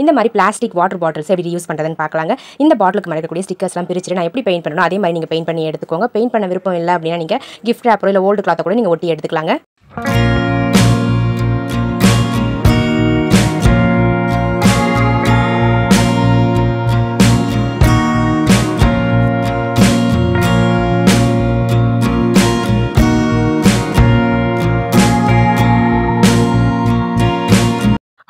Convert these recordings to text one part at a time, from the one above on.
இந்த மாதிரி plastic water bottles எப்படி யூஸ் பண்ணுறதுன்னு பார்க்கலாங்க. இந்த பாட்டிலுக்கு மேலே இருக்கக்கூடிய ஸ்டிக்கர்ஸ்லாம் பிரிச்சுட்டு நான் எப்படி பெயிண்ட் பண்ணணும் அதே மாதிரி நீங்கள் பெயிண்ட் பண்ணி எடுத்துக்கோங்க. பெயிண்ட் பண்ண விருப்பம் இல்லை அப்படின்னா நீங்கள் கிஃப்ட் ரேப்பரோ இல்லை ஓல்டு கிளாத்தை கூட நீங்கள் ஒட்டி எடுத்துக்கலாங்க.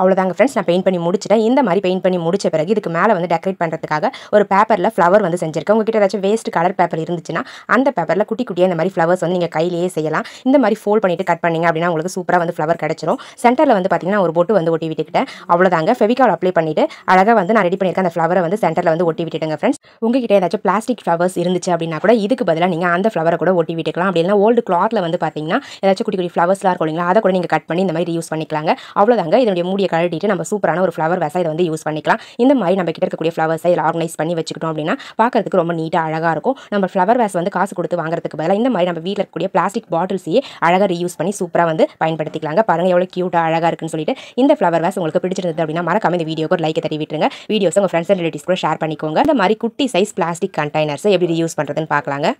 அவ்வளோதாங்க ஃப்ரெண்ட்ஸ், நான் பெயிண்ட் பண்ணி முடிச்சிட்டேன். இந்த மாதிரி பெயிண்ட் பண்ணி முடிச்ச பிறகு இதுக்கு மேலே வந்து டெக்கரேட் பண்ணுறதுக்காக ஒரு பேப்பரில் ஃப்ளவர் வந்து செஞ்சிருக்கேன். உங்ககிட்ட ஏதாச்சும் வேஸ்ட் கலர் பேப்பர் இருந்துச்சுன்னா அந்த பேப்பரில் குட்டி குட்டியாக இந்த மாதிரி ஃப்ளவர்ஸ் வந்து நீங்கள் கையிலேயே செய்யலாம். இந்த மாதிரி ஃபோல்ட் பண்ணிட்டு கட் பண்ணிங்க அப்படின்னா உங்களுக்கு சூப்பராக வந்து ஃப்ளவர் கிடச்சிரும். சென்டரில் வந்து பார்த்தீங்கன்னா ஒரு பொட்டு வந்து ஒட்டி விட்டுக்கிட்டேன். அவ்வளோதாங்க, ஃபெவிகால் அப்ளை பண்ணிட்டு அழகாக வந்து நான் ரெடி பண்ணியிருக்கேன். அந்த ஃப்ளவரை வந்து சென்டரில் வந்து ஒட்டி விட்டுட்டுங்க ஃப்ரெண்ட்ஸ். உங்ககிட்ட ஏதாச்சும் பிளாஸ்டிக் ஃப்ளவர்ஸ் இருந்துச்சு அப்படின்னா கூட இதுக்கு பதிலாக நீங்கள் அந்த ஃப்ளவரை கூட ஒட்டி விட்டுக்கலாம். அப்படி இல்லைனா ஓல்டு கிளாத்தில் வந்து பார்த்தீங்கன்னா ஏதாச்சும் குட்டி குட்டி ஃப்ளவர்ஸ்லாம் இருக்கும் இல்லைங்களா, அதை கூட நீங்கள் கட் பண்ணி இந்த மாதிரி யூஸ் பண்ணிக்கலாங்க. அவ்வளோதாங்க, இதனுடைய மூடியை கழட்டிட்டு நம்ம சூப்பரான ஒரு ஃப்ளவர் வேஸை இதை வந்து யூஸ் பண்ணிக்கலாம். இந்த மாதிரி நம்ம கிட்ட இருக்கக்கூடிய ஃப்ளவர்ஸை இதில் ஆர்கனைஸ் பண்ணி வச்சுக்கிட்டோம் அப்படின்னா பார்க்கறதுக்கு ரொம்ப நீட்டாக அழகாக இருக்கும். நம்ம ஃப்ளவர் வேஸ் வந்து காசு கொடுத்து வாங்குறதுக்கு பதிலாக இந்த மாதிரி நம்ம வீட்டில் இருக்கக்கூடிய பிளாஸ்டிக் பாட்டில்ஸையே அழகாக ரீயூஸ் பண்ணி சூப்பராக வந்து பயன்படுத்திக்கலாங்க. பாருங்க எவ்வளோ க்யூட்டாக அழகாக இருக்குன்னு சொல்லிட்டு. இந்த ஃப்ளவர் வேஸ் உங்களுக்கு பிடிச்சிருந்தது அப்படின்னா மறக்காம இந்த வீடியோக்கு ஒரு லைக் தட்டி விட்டுருங்க. வீடியோஸ் உங்கள் ஃப்ரெண்ட்ஸ் அண்ட் ரிலேட்டிவ்ஸ் கூட ஷேர் பண்ணிக்கோங்க. இந்த மாதிரி குட்டி சைஸ் பிளாஸ்டிக் கண்டெய்னர்ஸை எப்படி ரீயூஸ் பண்ணுறதுன்னு பார்க்கலாங்க.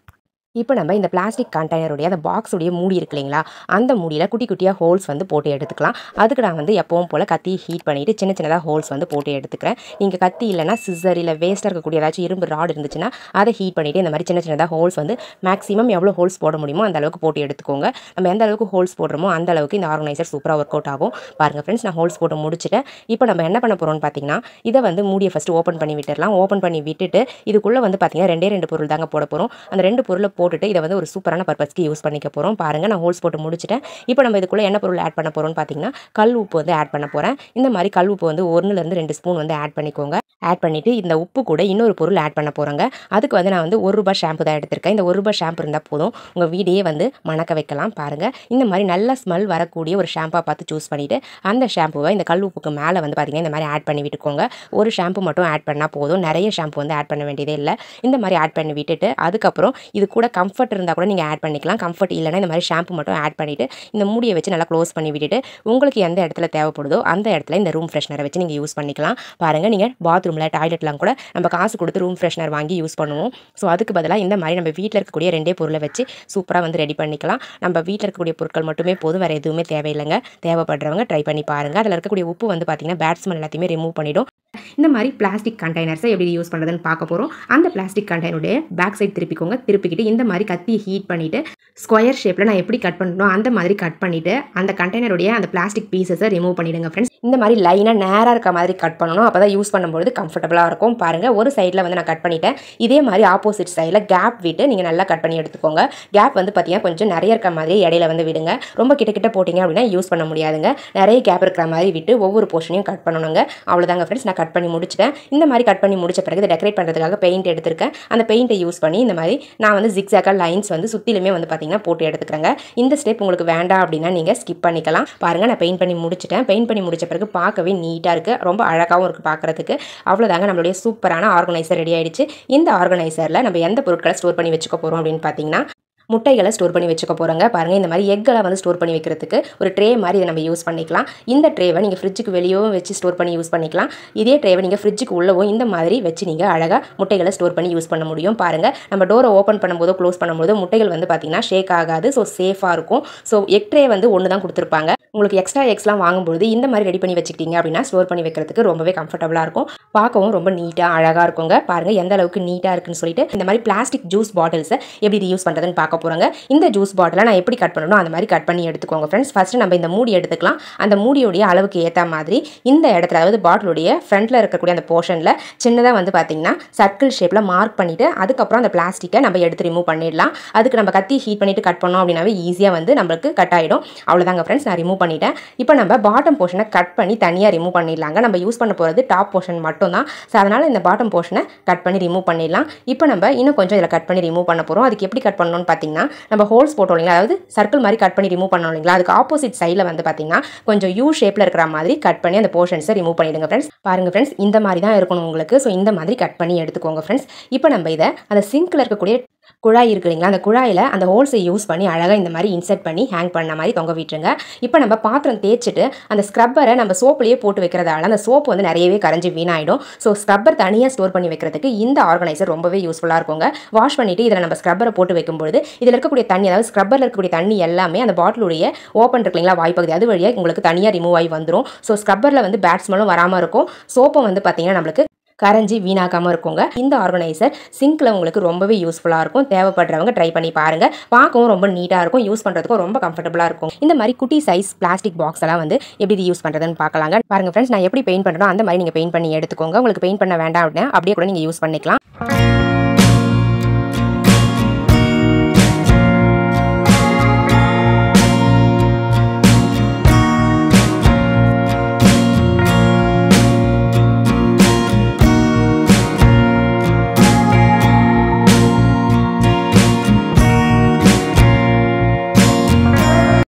இப்போ நம்ம இந்த பிளாஸ்டிக் கண்டெய்னருடைய அந்த பாக்ஸுடைய மூடி இருக்கு இல்லைங்களா, அந்த மூடியில் குட்டி குட்டியாக ஹோல்ஸ் வந்து போட்டு எடுத்துக்கலாம். அதுக்கு நான் வந்து எப்பவும் போல் கத்தி ஹீட் பண்ணிவிட்டு சின்ன சின்னதாக ஹோல்ஸ் வந்து போட்டு எடுத்துக்கிறேன். நீங்கள் கத்தி இல்லைனா சிசர் இல்லை வேஸ்ட்டாக இருக்கக்கூடிய ஏதாச்சும் இரும்பு ராட் இருந்துச்சுன்னா அதை ஹீட் பண்ணிவிட்டு இந்த மாதிரி சின்ன சின்னதாக ஹோல்ஸ் வந்து மேக்ஸிமம் எவ்வளோ ஹோல்ஸ் போட முடியுமோ அந்த அளவுக்கு போட்டு எடுத்துக்கோங்க. நம்ம எந்த அளவுக்கு ஹோல்ஸ் போடுறோமோ அந்த அளவுக்கு இந்த ஆர்கனைசர் சூப்பராக ஒர்க் அவுட் ஆகும். பாருங்கள் ஃப்ரெண்ட்ஸ், நான் ஹோல்ஸ் போட்டு முடிச்சுட்டேன். இப்போ நம்ம என்ன பண்ண போகிறோம்னு பார்த்தீங்கன்னா இதை வந்து மூடியை ஃபஸ்ட்டு ஓப்பன் பண்ணி விட்டுடலாம். ஓப்பன் பண்ணி விட்டுட்டு இதுக்குள்ளே வந்து பார்த்தீங்கன்னா ரெண்டு பொருள் தாங்க போட போகிறோம். அந்த 2 பொருளை போட்டுட்டு இதை வந்து ஒரு சூப்பரான பர்பஸ்க்கு யூஸ் பண்ணிக்க போகிறோம். பாருங்கள், நான் ஹோல்ஸ் போட்டு முடிச்சிட்டேன். இப்போ நம்ம இதுக்குள்ளே என்ன பொருள் ஆட் பண்ண போகிறோம்னு பார்த்தீங்கன்னா கல் உப்பு வந்து ஆட் பண்ண போகிறேன். இந்த மாதிரி கல் உப்பு வந்து 1லேருந்து 2 ஸ்பூன் வந்து ஆட் பண்ணிக்கோங்க. ஆட் பண்ணிவிட்டு இந்த உப்பு கூட இன்னொரு பொருள் ஆட் பண்ண போகிறோங்க. அதுக்கு வந்து நான் வந்து ₹1 ஷாம்பு தான் எடுத்திருக்கேன். இந்த ₹1 ஷாம்பு இருந்தால் போதும், உங்கள் வீடையே வந்து மணக்க வைக்கலாம். பாருங்கள், இந்த மாதிரி நல்ல ஸ்மெல் வரக்கூடிய ஒரு ஷாம்பாக பார்த்து சூஸ் பண்ணிவிட்டு அந்த ஷாம்புவை இந்த கல் உப்புக்கு மேலே வந்து பார்த்திங்கன்னா இந்த மாதிரி ஆட் பண்ணி விட்டுக்கோங்க. ஒரு ஷாம்பு மட்டும் ஆட் பண்ணால் போதும், நிறைய ஷாம்பு வந்து ஆட் பண்ண வேண்டியதே இல்லை. இந்த மாதிரி ஆட் பண்ணி விட்டுட்டு அதுக்கப்புறம் இது கூட கம்ஃபர்ட் இருந்தால் கூட நீங்கள் ஆட் பண்ணிக்கலாம். கம்ஃபர்ட் இல்லைனா இந்த மாதிரி ஷாம்பு மட்டும் ஆட் பண்ணிவிட்டு இந்த மூடியை வச்சு நல்லா க்ளோஸ் பண்ணி விட்டுட்டு உங்களுக்கு எந்த இடத்துல தேவைப்படுதோ அந்த இடத்துல இந்த ரூம் ஃப்ரெஷ்னரை வச்சு நீங்கள் யூஸ் பண்ணிக்கலாம். பாருங்கள், நீங்கள் பாத்ரூமில் டாய்லெட்லாம் கூட நம்ம காசு கொடுத்து ரூம் ஃப்ரெஷ்னர் வாங்கி யூஸ் பண்ணுவோம். ஸோ அதுக்கு பதிலாக இந்த மாதிரி நம்ம வீட்டில் இருக்கக்கூடிய 2 பொருளை வச்சு சூப்பராக வந்து ரெடி பண்ணிக்கலாம். நம்ம வீட்டில் இருக்கக்கூடிய பொருட்கள் மட்டுமே போதும், வேறு எதுவுமே தேவையில்லைங்க. தேவைப்படுறவங்க ட்ரை பண்ணி பாருங்கள். அதில் இருக்கக்கூடிய உப்பு வந்து பார்த்திங்கன்னா பேட் ஸ்மெல் எல்லாத்தையுமே ரிமூவ் பண்ணிடும். இந்த மாதிரி பிளாஸ்டிக் கண்டெய்னர்ஸை எப்படி யூஸ் பண்ணுறதுன்னு பார்க்க போகிறோம். அந்த பிளாஸ்டிக் கண்டெய்னருடைய பேக் சைட் திருப்பிக்கோங்க. திருப்பிக்கிட்டு இந்த மாதிரி கத்தி ஹீட் பண்ணிவிட்டு ஸ்கொயர் ஷேப்பில் நான் எப்படி கட் பண்ணணும் அந்த மாதிரி கட் பண்ணிவிட்டு அந்த கண்டெய்னருடைய அந்த பிளாஸ்டிக் பீசஸை ரிமூவ் பண்ணிவிடுங்க ஃப்ரெண்ட்ஸ். இந்த மாதிரி லைனாக நேராக இருக்க மாதிரி கட் பண்ணணும். அப்போ தான் யூஸ் பண்ணும்போது கம்ஃபர்டபுளாக இருக்கும். பாருங்கள், ஒரு சைடில் வந்து நான் கட் பண்ணிட்டேன். இதே மாதிரி ஆப்போசிட் சைடில் கேப் விட்டு நீங்கள் நல்லா கட் பண்ணி எடுத்துக்கோங்க. கேப் வந்து பார்த்தீங்கன்னா கொஞ்சம் நிறைய இருக்க மாதிரி இடையில வந்து விடுங்க. ரொம்ப கிட்ட போட்டிங்க அப்படின்னா யூஸ் பண்ண முடியாதுங்க. நிறைய கேப் இருக்கிற மாதிரி விட்டு ஒவ்வொரு போர்ஷனையும் கட் பண்ணணுங்க. அவ்வளோதாங்க ஃப்ரெண்ட்ஸ், நான் கட் பண்ணி முடிச்சிட்டேன். இந்த மாதிரி கட் பண்ணி முடிச்ச பிறகு இதை டெக்கரேட் பண்ணுறதுக்காக பெயிண்ட் எடுத்திருக்கேன். அந்த பெயிண்ட்டை யூஸ் பண்ணி இந்த மாதிரி நான் வந்து ஜிக்ஸாக்காக லைன்ஸ் வந்து சுற்றிலுமே வந்து பார்த்தீங்கன்னா போட்டு எடுத்துக்கிறேங்க. இந்த ஸ்டெப் உங்களுக்கு வேண்டாம் அப்படின்னா நீங்கள் ஸ்கிப் பண்ணிக்கலாம். பாருங்கள், நான் பெயிண்ட் பண்ணி முடிச்சிட்டேன். பெயிண்ட் பண்ணி முடிச்ச பிறகு பார்க்கவே நீட்டாக இருக்குது, ரொம்ப அழகாகவும் இருக்குது பார்க்குறதுக்கு. அவ்வளோதாங்க, நம்மளுடைய சூப்பரான ஆர்கனைசர் ரெடி ஆகிடுச்சு. இந்த ஆர்கனைசரில் நம்ம எந்த பொருட்களை ஸ்டோர் பண்ணி வச்சுக்க போகிறோம் அப்படின்னு பார்த்தீங்கன்னா முட்டைகளை ஸ்டோர் பண்ணி வச்சுக்க போகிறோங்க. பாருங்கள், இந்த மாதிரி எக்களை வந்து ஸ்டோர் பண்ணி வைக்கிறதுக்கு ஒரு ட்ரே மாதிரி இதை நம்ம யூஸ் பண்ணிக்கலாம். இந்த ட்ரேவை நீங்கள் ஃப்ரிட்ஜுக்கு வெளியவும் வச்சு ஸ்டோர் பண்ணி யூஸ் பண்ணிக்கலாம். இதே ட்ரேவை நீங்கள் ஃப்ரிட்ஜுக்கு உள்ளவும் இந்த மாதிரி வச்சு நீங்கள் அழகாக முட்டைகளை ஸ்டோர் பண்ணி யூஸ் பண்ண முடியும். பாருங்கள், நம்ம டோரை ஓப்பன் பண்ணும்போதோ க்ளோஸ் பண்ணும்போதோ முட்டைகள் வந்து பார்த்திங்கன்னா ஷேக் ஆகாது. ஸோ சேஃபாக இருக்கும். ஸோ எக் ட்ரே வந்து ஒன்று தான் கொடுத்துருப்பாங்க. உங்களுக்கு எக்ஸ்ட்ரா எக்ஸ்லாம் வாங்கும்போது இந்த மாதிரி ரெடி பண்ணி வச்சுக்கிட்டீங்க அப்படின்னா ஸ்டோர் பண்ணி வைக்கிறதுக்கு ரொம்பவே கம்ஃபர்டபுளாக இருக்கும். பார்க்கவும் ரொம்ப நீட்டாக அழகாக இருக்குங்க. பாருங்கள் எந்த அளவுக்கு நீட்டாக இருக்குன்னு சொல்லிட்டு. இந்த மாதிரி பிளாஸ்டிக் ஜூஸ் பாட்டில்ஸை எப்படி ரீயூஸ் பண்ணுறதுன்னு பார்க்க போகிறாங்க. இந்த ஜூஸ் பாட்டிலை நான் எப்படி கட் பண்ணணும் அந்த மாதிரி கட் பண்ணி எடுத்துக்கோங்க ஃப்ரெண்ட்ஸ். ஃபஸ்ட்டு நம்ம இந்த மூடி எடுத்துக்கலாம். அந்த மூடியோடைய அளவுக்கு ஏற்ற மாதிரி இந்த இடத்துல, அதாவது பாட்டிலுடைய ஃப்ரண்ட்டில் இருக்கக்கூடிய அந்த போர்ஷனில் சின்னதாக வந்து பார்த்திங்கன்னா சர்க்கிள் ஷேப்பில் மார்க் பண்ணிவிட்டு அதுக்கப்புறம் அந்த பிளாஸ்டிக்கை நம்ம எடுத்து ரிமூவ் பண்ணிடலாம். அதுக்கு நம்ம கத்தி ஹீட் பண்ணிவிட்டு கட் பண்ணோம் அப்படின்னாவே ஈஸியாக வந்து நம்மளுக்கு கட் ஆகிடும். அவ்வளோதாங்க ஃப்ரெண்ட்ஸ், நான் ரிமூவ் பண்ணிட்டேன். இப்போ நம்ம பாட்டம் போர்ஷனை கட் பண்ணி தனியாக ரிமூவ் பண்ணிடலாங்க. நம்ம யூஸ் பண்ண போகிறது டாப் போர்ஷன் மட்டும் தான். ஸோ அதனால் இந்த பாட்டம் போர்ஷனை கட் பண்ணி ரிமூவ் பண்ணிடலாம். இப்போ நம்ம இன்னும் கொஞ்சம் இதில் கட் பண்ணி ரிமூவ் பண்ண போகிறோம். அதுக்கு எப்படி கட் பண்ணணும்னு பார்த்தீங்கன்னா நம்ம ஹோல்ஸ் போட்டோம் இல்லைங்களா, அதாவது சர்க்கிள் மாதிரி கட் பண்ணி ரிமூவ் பண்ணோம் இல்லைங்களா, அதுக்கு ஆப்போசிட் சைடில் வந்து பார்த்தீங்கன்னா கொஞ்சம் யூ ஷேப்பில் இருக்கிற மாதிரி கட் பண்ணி அந்த போர்ஷன்ஸை ரிமூவ் பண்ணிவிடுங்க ஃப்ரெண்ட்ஸ். பாருங்கள் ஃப்ரெண்ட்ஸ், இந்த மாதிரி தான் இருக்கணும் உங்களுக்கு. ஸோ இந்த மாதிரி கட் பண்ணி எடுத்துக்கோங்க ஃப்ரெண்ட்ஸ். இப்போ நம்ம இதை அந்த சிங்கில் இருக்கக்கூடிய குழாய் இருக்கு இல்லைங்களா, அந்த குழாயில் அந்த ஹோல்ஸை யூஸ் பண்ணி அழகாக இந்த மாதிரி இன்சர்ட் பண்ணி ஹேங் பண்ண மாதிரி தொங்க விட்டுருங்க. இப்போ நம்ம பாத்திரம் தேய்ச்சிட்டு அந்த ஸ்க்ரப்பரை நம்ம சோப்புலேயே போட்டு வைக்கிறதால அந்த சோப்பு வந்து நிறையவே கரைஞ்சி வீணாயிடும். ஸோ ஸ்க்ரப்பர் தனியாக ஸ்டோர் பண்ணி வைக்கிறதுக்கு இந்த ஆர்கனைசர் ரொம்பவே யூஸ்ஃபுல்லாக இருக்குங்க. வாஷ் பண்ணிவிட்டு இதில் நம்ம ஸ்க்ரப்பரை போட்டு வைக்கும்போது இதில் இருக்கக்கூடிய தண்ணி, அதாவது ஸ்க்ரப்பரில் இருக்கக்கூடிய தண்ணி எல்லாமே அந்த பாட்டிலுடைய ஓப்பன் இருக்கு இல்லைங்களா வாய்ப்பகுதி, அது வழியாக உங்களுக்கு தனியாக ரிமூவ் ஆகி வந்துடும். ஸோ ஸ்க்ரப்பரில் வந்து பேட் ஸ்மெல்லும் வராமல் இருக்கும். சோப்பும் வந்து பார்த்தீங்கன்னா நம்மளுக்கு கரைஞ்சி வீணாக்காமல் இருக்குங்க. இந்த ஆர்கனைசர் சிங்க்ல உங்களுக்கு ரொம்பவே யூஸ்ஃபுல்லாக இருக்கும். தேவைப்படுறவங்க ட்ரை பண்ணி பாருங்க. பார்க்கவும் ரொம்ப நீட்டாக இருக்கும், யூஸ் பண்ணுறதுக்கும் ரொம்ப கம்ஃபர்டபுளாக இருக்கும். இந்த மாதிரி குட்டி சைஸ் பிளாஸ்டிக் பாக்ஸ் எல்லாம் வந்து எப்படி யூஸ் பண்ணுறதுன்னு பார்க்கலாங்க. பாருங்க ஃப்ரெண்ட்ஸ், நான் எப்படி பெயிண்ட் பண்ணுறோம் அந்த மாதிரி நீங்கள் பெயிண்ட் பண்ணி எடுத்துக்கோங்க. உங்களுக்கு பெயிண்ட் பண்ண வேண்டாம் அப்படின்னா அப்படியே கூட நீங்கள் யூஸ் பண்ணிக்கலாம்.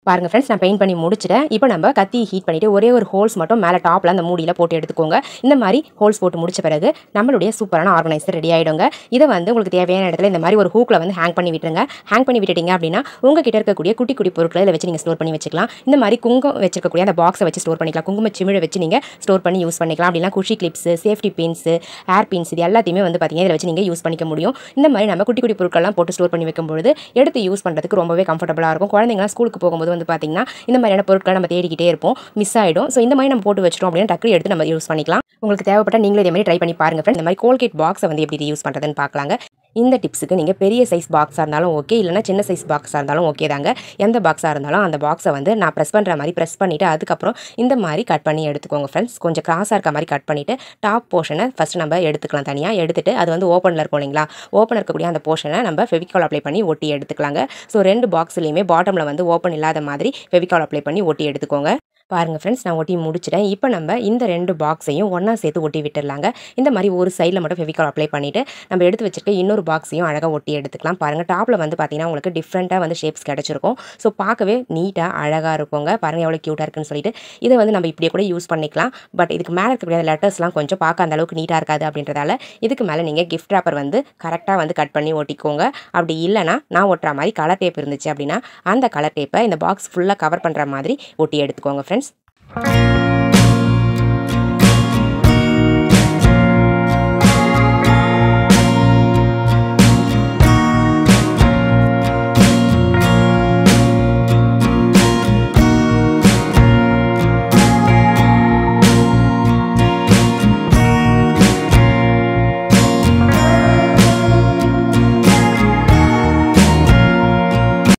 பாருங்க ஃப்ரெண்ட்ஸ், நான் பெயிண்ட் பண்ணி முடிச்சிட்டேன். இப்போ நம்ம கத்தி ஹீட் பண்ணிட்டு ஒரே ஒரு ஹோல்ஸ் மட்டும் மேலே டாப்பில் அந்த மூடியில் போட்டு எடுத்துக்கோங்க. இந்த மாதிரி ஹோல்ஸ் போட்டு முடிச்ச பிறகு நம்மளுடைய சூப்பரான ஆர்கனைசர் ரெடி ஆகிடுங்க. இதை வந்து உங்களுக்கு தேவையான இடத்துல இந்த மாதிரி ஒரு ஹூக்கில் வந்து ஹேங் பண்ணி விட்டுருங்க. ஹேங் பண்ணி விட்டுட்டீங்க அப்படின்னா உங்ககிட்ட இருக்கக்கூடிய குட்டி குட்டி பொருட்களை இதில் வச்சு நீங்கள் ஸ்டோர் பண்ணி வச்சுக்கலாம். இந்த மாதிரி குங்குமம் வச்சிருக்கக்கூடிய அந்த பாக்ஸை வச்சு ஸ்டோர் பண்ணிக்கலாம். குங்கும சிமிழை வச்சு நீங்கள் ஸ்டோர் பண்ணி யூஸ் பண்ணிக்கலாம். அப்படின்னா குஷி கிளிப்ஸ், சேஃப்டி பின்ஸு, ஏர் பின்ஸ், இது எல்லாத்தையுமே வந்து பார்த்தீங்கன்னா இதில் வச்சு நீங்கள் யூஸ் பண்ணிக்க முடியும். இந்த மாதிரி நம்ம குட்டி குட்டி பொருட்கள்லாம் போட்டு ஸ்டோர் பண்ணி வைக்கும்போது எடுத்து யூஸ் பண்ணுறதுக்கு ரொம்பவே கம்ஃபர்டபுளாக இருக்கும். குழந்தைங்களாம் ஸ்கூலுக்கு போகும்போது வந்து பார்த்தீங்கன்னா இந்த மாதிரியான பொருட்களை நம்ம தேடிக்கிட்டே இருப்போம், மிஸ் ஆகிடும். ஸோ இந்த மாதிரி நம்ம போட்டு வச்சிட்டோம் அப்படின்னா டக்கு எடுத்து நம்ம யூஸ் பண்ணிக்கலாம். உங்களுக்கு தேவைப்பட்ட நீங்களே இதே மாதிரி ட்ரை பண்ணி பாருங்க ஃப்ரெண்ட்ஸ். இந்த மாதிரி கோல்கேட் பாக்ஸை வந்து எப்படி யூஸ் பண்ணுறதுன்னு பார்க்கலாங்க. இந்த டிப்ஸுக்கு நீங்கள் பெரிய சைஸ் பாக்ஸாக இருந்தாலும் ஓகே, இல்லைனா சின்ன சைஸ் பாக்ஸாக இருந்தாலும் ஓகே தாங்க. எந்த பாக்ஸாக இருந்தாலும் அந்த பாக்ஸை வந்து நான் ப்ரெஸ் பண்ணுற மாதிரி ப்ரெஸ் பண்ணிவிட்டு அதுக்கப்புறம் இந்த மாதிரி கட் பண்ணி எடுத்துக்கோங்க ஃப்ரெண்ட்ஸ். கொஞ்சம் கிராஸாக இருக்க மாதிரி கட் பண்ணிவிட்டு டாப் போர்ஷனை ஃபஸ்ட்டு நம்ம எடுத்துக்கலாம். தனியாக எடுத்துகிட்டு அது வந்து ஓப்பனில் இருக்கும் இல்லைங்களா, ஓப்பன் இருக்கக்கூடிய அந்த போர்ஷனை நம்ம ஃபெவிகால் அப்ளை பண்ணி ஒட்டி எடுத்துக்கலாங்க. ஸோ 2 பாக்ஸ்லையுமே பாட்டமில் வந்து ஓப்பன் இல்லாத மாதிரி ஃபெவிகால் அப்ளை பண்ணி ஒட்டி எடுத்துக்கோங்க. பாருங்கள் ஃப்ரெண்ட்ஸ், நான் ஒட்டி முடிச்சிட்டேன். இப்போ நம்ம இந்த 2 பாக்ஸையும் ஒன்றா சேர்த்து ஒட்டி விட்டுடலாங்க. இந்த மாதிரி ஒரு சைடில் மட்டும் ஃபெவிகால் அப்ளை பண்ணிவிட்டு நம்ம எடுத்து வச்சிருக்க இன்னொரு பாக்ஸையும் அழகாக ஒட்டி எடுத்துக்கலாம். பாருங்கள், டாப்பில் வந்து பார்த்தீங்கன்னா உங்களுக்கு டிஃப்ரெண்ட்டாக வந்து ஷேப்ஸ் கிடச்சிருக்கும். ஸோ பார்க்கவே நீட்டாக அழகாக இருக்குங்க. பாருங்கள் எவ்வளோ க்யூட்டாக இருக்குன்னு சொல்லிட்டு இதை வந்து நம்ம இப்படியே கூட யூஸ் பண்ணிக்கலாம். பட் இதுக்கு மேலே இருக்கக்கூடிய லெட்டர்ஸ்லாம் கொஞ்சம் பார்க்க அந்த அளவுக்கு நீட்டாக இருக்காது. அப்படின்றதால இதுக்கு மேலே நீங்கள் கிஃப்ட் ராப்பர் வந்து கரெக்டாக வந்து கட் பண்ணி ஒட்டிக்கோங்க. அப்படி இல்லைனா நான் ஒட்டுற மாதிரி கலர் டேப் இருந்துச்சு அப்படின்னா அந்த கலர் டேப்பை இந்த பாக்ஸ் ஃபுல்லாக கவர் பண்ணுற மாதிரி ஒட்டி எடுத்துக்கோங்க ஃப்ரெண்ட்ஸ்.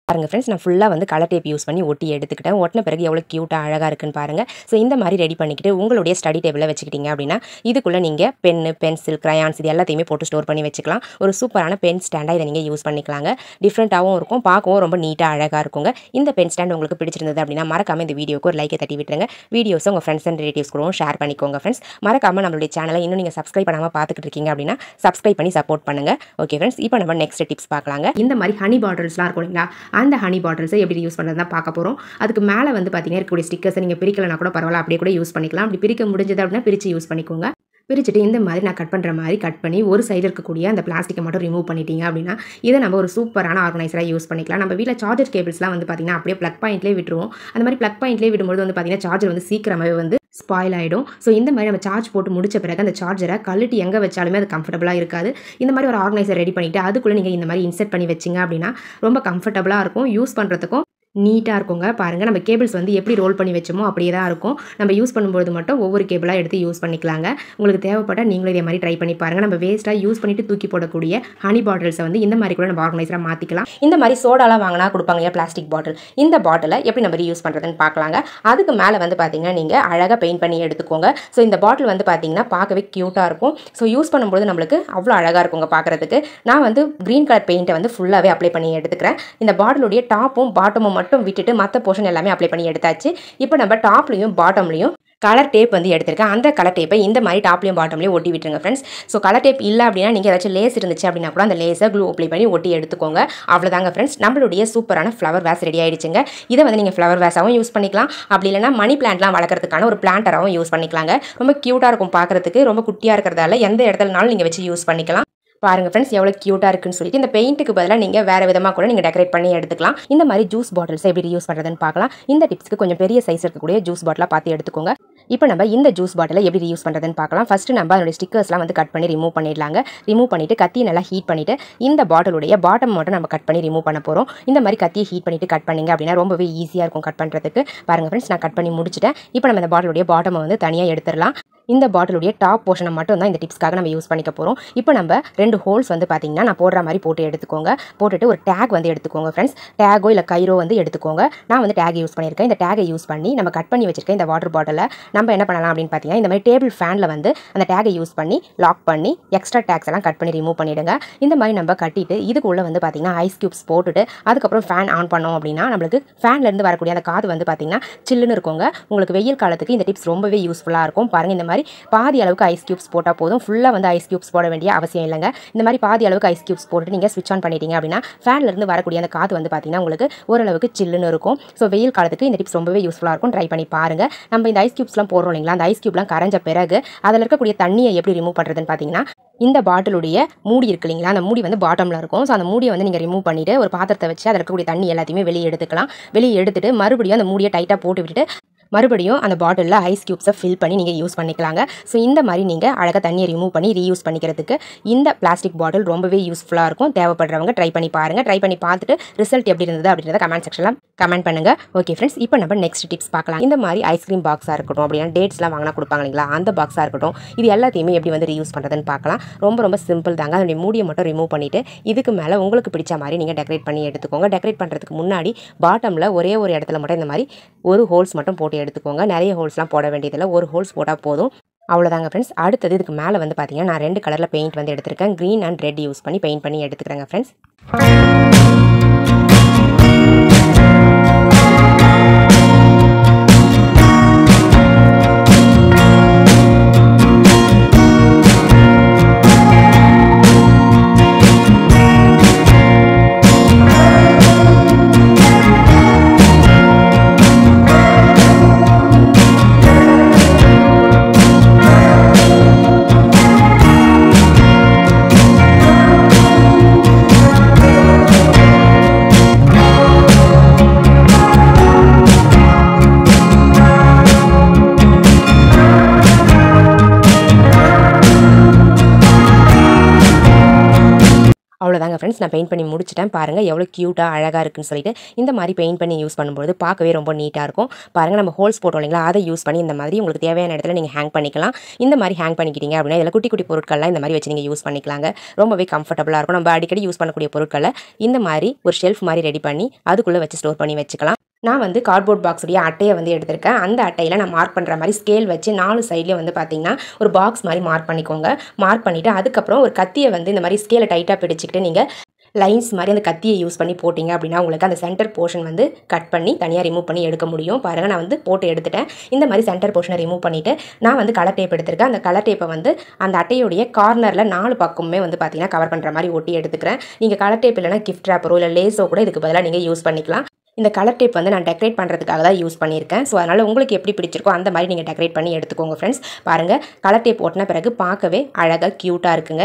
பாருங்கள் ஃப்ரெண்ட்ஸ், நான் ஃபுல்லாக வந்து கலர் டேப் யூஸ் பண்ணி ஒட்டி எடுத்துக்கிட்டேன். ஒட்டின பிறகு எவ்வளோ க்யூட்டாக அழகாக இருக்குன்னு பாருங்கள். ஸோ இந்த மாதிரி ரெடி பண்ணிக்கிட்டு உங்களுடைய ஸ்டடி டேபிளில் வச்சுக்கிட்டீங்க அப்படின்னா இதுக்குள்ளே நீங்கள் பென்னு, பென்சில், கிரையான்ஸ் இது எல்லாத்தையுமே போட்டு ஸ்டோர் பண்ணி வச்சுக்கலாம். ஒரு சூப்பரான பென் ஸ்டாண்டாக இதை நீங்கள் யூஸ் பண்ணிக்கலாங்க. டிஃப்ரெண்ட்டாகவும் இருக்கும், பார்க்கவும் ரொம்ப நீட்டாக அழகாக இருக்குங்க. இந்த பென் ஸ்டாண்ட் உங்களுக்கு பிடிச்சிருந்தது அப்படின்னா மறக்காமல் இந்த வீடியோக்கு ஒரு லைக்கை தட்டி விட்டுருங்க. வீடியோஸை உங்கள் ஃப்ரெண்ட்ஸ் அண்ட் ரிலேட்டிவ்ஸ் கூடவும் ஷேர் பண்ணிக்கோங்க ஃப்ரெண்ட்ஸ். மறக்காமல் நம்மளுடைய சேனலை இன்னும் நீங்கள் சப்ஸ்கிரைப் பண்ணாமல் பார்த்துக்கிட்டு இருக்கீங்க அப்படின்னா சப்ஸ்கிரைப் பண்ணி சப்போர்ட் பண்ணுங்கள். ஓகே ஃப்ரெண்ட்ஸ், இப்போ நம்ம நெக்ஸ்ட் டிப்ஸ் பார்க்கலாங்க. இந்த மாதிரி ஹனி பாட்டில்ஸ்லாம் இருக்கும் இல்லைங்களா, அந்த ஹனி பாட்டில்ஸை எப்படி யூஸ் பண்ணுறது தான் பார்க்க போகிறோம். அதுக்கு மேலே வந்து பார்த்தீங்கன்னா இருக்கக்கூடிய ஸ்டிக்கர்ஸை நீங்கள் பிரிக்கலனா கூட பரவாயில்ல, அப்படியே கூட யூஸ் பண்ணிக்கலாம். அப்படி பிரிக்க முடிஞ்சது அப்படின்னா பிரித்து யூஸ் பண்ணிக்கோங்க. பிரிச்சுட்டு இந்த மாதிரி நான் கட் பண்ணுற மாதிரி கட் பண்ணி ஒரு சைடு இருக்கக்கூடிய அந்த பிளாஸ்டிக்கை மட்டும் ரிமூவ் பண்ணிட்டீங்க அப்படின்னா இதை நம்ம ஒரு சூப்பரான ஆர்கனைசராக யூஸ் பண்ணிக்கலாம். நம்ம வீட்டில் சார்ஜர் கேபிள்ஸ்லாம் வந்து பார்த்தீங்கன்னா அப்படியே ப்ளக் பாயிண்ட்லேயே விட்டுருவோம். அந்த மாதிரி ப்ளக் பாயிண்ட்லேயே விடும்போது வந்து பார்த்தீங்கன்னா சார்ஜர் வந்து சீக்கிரமாகவே வந்து ஸ்பாயில் ஆகிடும். ஸோ இந்த மாதிரி நம்ம சார்ஜ் போட்டு முடிச்ச பிறகு அந்த சார்ஜரை கழட்டி எங்கே வச்சாலுமே அது கம்ஃபர்டபுளாக இருக்காது. இந்த மாதிரி ஒரு ஆர்கனைசர் ரெடி பண்ணிவிட்டு அதுக்குள்ளே நீங்கள் இந்த மாதிரி இன்செர்ட் பண்ணி வச்சிங்க அப்படின்னா ரொம்ப கம்ஃபர்டபுளாக இருக்கும், யூஸ் பண்ணுறதுக்கும் நீட்டாக இருக்குங்க. பாருங்கள், நம்ம கேபிள்ஸ் வந்து எப்படி ரோல் பண்ணி வச்சோமோ அப்படியே தான் இருக்கும். நம்ம யூஸ் பண்ணும்போது மட்டும் ஒவ்வொரு கேபிளாக எடுத்து யூஸ் பண்ணிக்கலாங்க. உங்களுக்கு தேவைப்பட்டால் நீங்களும் இதே மாதிரி ட்ரை பண்ணி பாருங்கள். நம்ம வேஸ்ட்டாக யூஸ் பண்ணிவிட்டு தூக்கி போடக்கூடிய ஹனி பாட்டில்ஸை வந்து இந்த மாதிரி கூட நம்ம ஆர்கனைசராக மாற்றிக்கலாம். இந்த மாதிரி சோடாலாம் வாங்கினா கொடுப்பாங்க பிளாஸ்டிக் பாட்டில், இந்த பாட்டிலை எப்படி நம்ம யூஸ் பண்ணுறதுன்னு பார்க்கலாங்க. அதுக்கு மேலே வந்து பார்த்தீங்கன்னா நீங்கள் அழகாக பெயிண்ட் பண்ணி எடுத்துக்கோங்க. ஸோ இந்த பாட்டில் வந்து பார்த்தீங்கன்னா பார்க்கவே க்யூட்டாக இருக்கும். ஸோ யூஸ் பண்ணும்போது நம்மளுக்கு அவ்வளோ அழகாக இருக்குங்க பார்க்குறதுக்கு. நான் வந்து க்ரீன் கலர் பெயிண்ட்டை வந்து ஃபுல்லாகவே அப்ளை பண்ணி எடுத்துக்கிறேன். இந்த பாட்டிலுடைய டாப்பும் பாட்டமும் மட்டும் விட்டுட்டு மற்ற போர்ஷன் எல்லாமே அப்ளை பண்ணி எடுத்தாச்சு. இப்போ நம்ம டாப்லையும் பாட்டம்லையும் கலர் டேப் வந்து எடுத்திருக்கேன். அந்த கலர் டேப்பை இந்த மாதிரி டாப்லையும் பாட்டம்லையும் ஒட்டி விட்டுருங்க ஃப்ரெண்ட்ஸ். ஸோ கலர் டேப் இல்லை அப்படின்னா நீங்கள் ஏதாச்சும் லேஸ் இருந்துச்சு அப்படின்னா கூட அந்த லேஸை க்ளூ அப்ளை பண்ணி ஒட்டி எடுத்துக்கோங்க. அவ்வளோதாங்க ஃப்ரெண்ட்ஸ், நம்மளுடைய சூப்பரான ஃப்ளவர் வேஸ் ரெடி ஆகிடுச்சுங்க. இதை வந்து நீங்கள் ஃப்ளவர் வேஸாகவும் யூஸ் பண்ணிக்கலாம், அப்படி இல்லைனா மணி பிளான்ட்லாம் வளர்க்குறதுக்கான ஒரு பிளான்டராகவும் யூஸ் பண்ணிக்கலாங்க. ரொம்ப க்யூட்டாக இருக்கும் பார்க்குறதுக்கு, ரொம்ப குட்டியாக இருக்கிறதால எந்த இடத்துலனாலும் நீங்கள் வச்சு யூஸ் பண்ணிக்கலாம். பாருங்க ஃப்ரெண்ட்ஸ் எவ்வளோ க்யூட்டாக இருக்குன்னு சொல்லிட்டு இந்த பெயிண்ட்டுக்கு பதிலாக நீங்கள் வேறு விதமாக கூட நீங்கள் டெக்கரேட் பண்ணி எடுத்துக்கலாம். இந்த மாதிரி ஜூஸ் பாட்டில்ஸ் எப்படி யூஸ் பண்ணுறதுன்னு பார்க்கலாம். இந்த டிப்ஸ்க்கு கொஞ்சம் பெரிய சைஸ் இருக்கக்கூடிய ஜூஸ் பாட்டிலாக பார்த்து எடுத்துக்கோங்க. இப்போ நம்ம இந்த ஜூஸ் பாட்டிலை எப்படி யூஸ் பண்ணுறதுன்னு பார்க்கலாம். ஃபஸ்ட்டு நம்ம அதோட ஸ்டிக்கர்ஸ்லாம் வந்து கட் பண்ணி ரிமூவ் பண்ணிடலாங்க. ரிமூவ் பண்ணிவிட்டு கத்தியை நல்லா ஹீட் பண்ணிவிட்டு இந்த பாட்டிலுடைய பாட்டம் மட்டும் நம்ம கட் பண்ணி ரிமூவ் பண்ண போகிறோம். இந்த மாதிரி கத்தியை ஹீட் பண்ணிவிட்டு கட் பண்ணிங்க அப்படின்னா ரொம்பவே ஈஸியாக இருக்கும் கட் பண்ணுறதுக்கு. பாருங்கள் ஃப்ரெண்ட்ஸ் நான் கட் பண்ணி முடிச்சிட்டேன். இப்போ நம்ம இந்த பாட்டிலுடைய பாட்டமை வந்து தனியாக எடுத்துடலாம். இந்த பாட்டிலுடைய டாப் போர்ஷனை மட்டும் தான் இந்த டிப்ஸ்க்காக நம்ம யூஸ் பண்ணிக்க போகிறோம். இப்போ நம்ம 2 ஹோல்ஸ் வந்து பார்த்தீங்கன்னா நான் போடுற மாதிரி போட்டு எடுத்துக்கோங்க. போட்டுட்டு ஒரு டேக் வந்து எடுத்துக்கோங்க ஃப்ரெண்ட்ஸ். டேகோ இல்லை கைரோ வந்து எடுத்துக்கோங்க. நான் வந்து டேக் யூஸ் பண்ணியிருக்கேன். இந்த டேகை யூஸ் பண்ணி நம்ம கட் பண்ணி வச்சிருக்கேன் இந்த வாட்டர் பாட்டிலை நம்ம என்ன பண்ணலாம் அப்படின்னு பார்த்தீங்கன்னா இந்த மாதிரி டேபிள் ஃபேனில் வந்து அந்த டேகை யூஸ் பண்ணி லாக் பண்ணி எக்ஸ்ட்ரா டேக்ஸ் எல்லாம் கட் பண்ணி ரிமூவ் பண்ணிவிடுங்க. இந்த மாதிரி நம்ம கட்டிட்டு இதுக்குள்ளே வந்து பார்த்தீங்கன்னா ஐஸ் க்யூப்ஸ் போட்டுட்டு அதுக்கப்புறம் ஃபேன் ஆன் பண்ணோம் அப்படின்னா நம்மளுக்கு ஃபேன்லேருந்து வரக்கூடிய அந்த காது வந்து பார்த்தீங்கன்னா சில்லுன்னு இருக்குங்க. உங்களுக்கு வெயில் காலத்துக்கு இந்த டிப்ஸ் ரொம்பவே யூஸ்ஃபுல்லாக இருக்கும். பாருங்கள் இந்த மாதிரி பாதி அளவுக்கு ஐஸ் கியூப்ஸ் போட்டால் போதும். ஃபுல்லாக வந்து ஐஸ் கியூப்ஸ் போட வேண்டிய அவசியம் இல்லைங்க. இந்த மாதிரி பாதி அளவுக்கு ஐஸ் கியூப்ஸ் போட்டு நீங்கள் ஸ்விட்ச் ஆன் பண்ணிட்டீங்க அப்படின்னா ஃபேன்லேருந்து வரக்கூடிய அந்த காற்று வந்து பார்த்தீங்கன்னா உங்களுக்கு ஓரளவுக்கு சில்லுன்னு இருக்கும். ஸோ வெயில் காலத்துக்கு இந்த டிப்ஸ் ரொம்பவே யூஸ்ஃபுல்லாக இருக்கும். ட்ரை பண்ணி பாருங்கள். நம்ம இந்த ஐஸ் கியூப்ஸ்லாம் போடுறோம் இல்லைங்களா, அந்த ஐஸ் கியூப்லாம் கரைஞ்ச பிறகு அதில் இருக்கக்கூடிய தண்ணியை எப்படி ரிமூவ் பண்ணுறதுன்னு பார்த்தீங்கன்னா இந்த பாட்டிலுடைய மூடி இருக்கு இல்லைங்களா, அந்த மூடி வந்து பாட்டமில் இருக்கும். ஸோ அந்த மூடியை வந்து நீங்கள் ரிமூவ் பண்ணிவிட்டு ஒரு பாத்திரத்தை வச்சு அதில் இருக்கக்கூடிய தண்ணி எல்லாத்தையுமே வெளியே எடுத்துக்கலாம். வெளியே எடுத்துட்டு மறுபடியும் அந்த மூடியை டைட்டாக போட்டு விட்டுட்டு மறுபடியும் அந்த பாட்டிலில் ஐஸ் கியூப்ஸை ஃபில் பண்ணி நீங்கள் யூஸ் பண்ணிக்கலாங்க. ஸோ இந்த மாதிரி நீங்கள் அழகாக தண்ணியை ரிமூவ் பண்ணி ரீயூஸ் பண்ணிக்கிறதுக்கு இந்த பிளாஸ்டிக் பாட்டில் ரொம்பவே யூஸ்ஃபுல்லாக இருக்கும். தேவைப்படுறவங்க ட்ரை பண்ணி பாருங்கள். ட்ரை பண்ணி பார்த்துட்டு ரிசல்ட் எப்படி இருந்தது அப்படின்றத கமெண்ட் செக்ஷனில் கமெண்ட் பண்ணுங்கள். ஓகே ஃப்ரெண்ட்ஸ், இப்போ நம்ம நெக்ஸ்ட் டிப்ஸ் பார்க்கலாம். இந்த மாதிரி ஐஸ்கிரீம் பாக்ஸாக இருக்கட்டும், அப்படின்னா டேட்ஸ்லாம் வாங்கினா கொடுப்பாங்க இல்லைங்களா, அந்த பாக்ஸாக இருக்கட்டும், இது எல்லாத்தையுமே எப்படி வந்து ரீயூஸ் பண்ணுறதுன்னு பார்க்கலாம். ரொம்ப சிம்பிள் தாங்க. அதனுடைய மூடியை மட்டும் ரிமூவ் பண்ணிவிட்டு இதுக்கு மேலே உங்களுக்கு பிடிச்ச மாதிரி நீங்கள் டெக்கரேட் பண்ணி எடுத்துக்கோங்க. டெக்கரேட் பண்ணுறதுக்கு முன்னாடி பாட்டமில் ஒரே ஒரு இடத்துல மட்டும் இந்த மாதிரி ஒரு ஹோல்ஸ் மட்டும் போட்டு எடுத்துக்கோங்க. நிறைய ஹோல்ஸ்லாம் போட வேண்டியதில்லை, ஒரு ஹோல்ஸ் போட்டால் போதும். அவ்வளோதாங்க ஃப்ரெண்ட்ஸ். அடுத்தது இதுக்கு மேலே வந்து பார்த்தீங்கன்னா நான் 2 கலரில் பெயிண்ட் வந்து எடுத்திருக்கேன். க்ரீன் அண்ட் ரெட் யூஸ் பண்ணி பெயிண்ட் பண்ணி எடுத்துக்கிறேங்க ஃப்ரெண்ட்ஸ். அவ்வளோதாங்க ஃப்ரெண்ட்ஸ், நான் பெயிண்ட் பண்ணி முடிச்சிட்டேன். பாருங்கள் எவ்வளோ க்யூட்டாக அழகாக இருக்குன்னு சொல்லிட்டு. இந்த மாதிரி பெயிண்ட் பண்ணி யூஸ் பண்ணும்போது பார்க்கவே ரொம்ப நீட்டாக இருக்கும். பாருங்கள் நம்ம ஹோல்ஸ் போட்டோம் இல்லைங்களா, அதை யூஸ் பண்ணி இந்த மாதிரி உங்களுக்கு தேவையான இடத்துல நீங்கள் ஹேங் பண்ணிக்கலாம். இந்த மாதிரி ஹேங் பண்ணிக்கிட்டீங்க அப்படின்னா இதில் குட்டி குட்டி பொருட்கள்லாம் இந்த மாதிரி வச்சு நீங்கள் யூஸ் பண்ணிக்கலாங்க. ரொம்பவே கம்ஃபர்டபுளாக இருக்கும். நம்ம அடிக்கடி யூஸ் பண்ணக்கூடிய பொருட்களை இந்த மாதிரி ஒரு ஷெல்ஃப் மாதிரி ரெடி பண்ணி அதுக்குள்ளே வச்சு ஸ்டோர் பண்ணி வச்சுக்கலாம். நான் வந்து கார்ட்போர்ட் பாக்ஸுடைய அட்டையை வந்து எடுத்திருக்கேன். அந்த அட்டையில் நான் மார்க் பண்ணுற மாதிரி ஸ்கேல் வச்சு 4 சைட்லேயும் வந்து பார்த்தீங்கன்னா ஒரு பாக்ஸ் மாதிரி மார்க் பண்ணிக்கோங்க. மார்க் பண்ணிவிட்டு அதுக்கப்புறம் ஒரு கத்தியை வந்து இந்த மாதிரி ஸ்கேலை டைட்டாக பிடிச்சிக்கிட்டு நீங்கள் லைன்ஸ் மாதிரி அந்த கத்தியை யூஸ் பண்ணி போட்டிங்க அப்படின்னா உங்களுக்கு அந்த சென்டர் போர்ஷன் வந்து கட் பண்ணி தனியாக ரிமூவ் பண்ணி எடுக்க முடியும். பாருங்கள் நான் வந்து போட்டு எடுத்துட்டேன். இந்த மாதிரி சென்டர் போர்ஷனை ரிமூவ் பண்ணிவிட்டு நான் வந்து கலர் டேப் எடுத்திருக்கேன். அந்த கலர் டேப்பை வந்து அந்த அட்டையுடைய கார்னரில் 4 பக்கமுமே வந்து பார்த்தீங்கன்னா கவர் பண்ணுற மாதிரி ஒட்டி எடுத்துக்கிறேன். நீங்கள் கலர் டேப் இல்லைனா கிஃப்ட் ரேப்பரோ இல்லை லேஸோ கூட இதுக்கு பதிலாக நீங்கள் யூஸ் பண்ணிக்கலாம். இந்த கலர் டேப் வந்து நான் டெக்கரேட் பண்ணுறதுக்காக தான் யூஸ் பண்ணியிருக்கேன். ஸோ அதனால் உங்களுக்கு எப்படி பிடிச்சிருக்கோ அந்த மாதிரி நீங்கள் டெக்கரேட் பண்ணி எடுத்துக்கோங்க ஃப்ரெண்ட்ஸ். பாருங்கள் கலர் டேப் ஒட்டின பிறகு பார்க்கவே அழகாக க்யூட்டாக இருக்குங்க.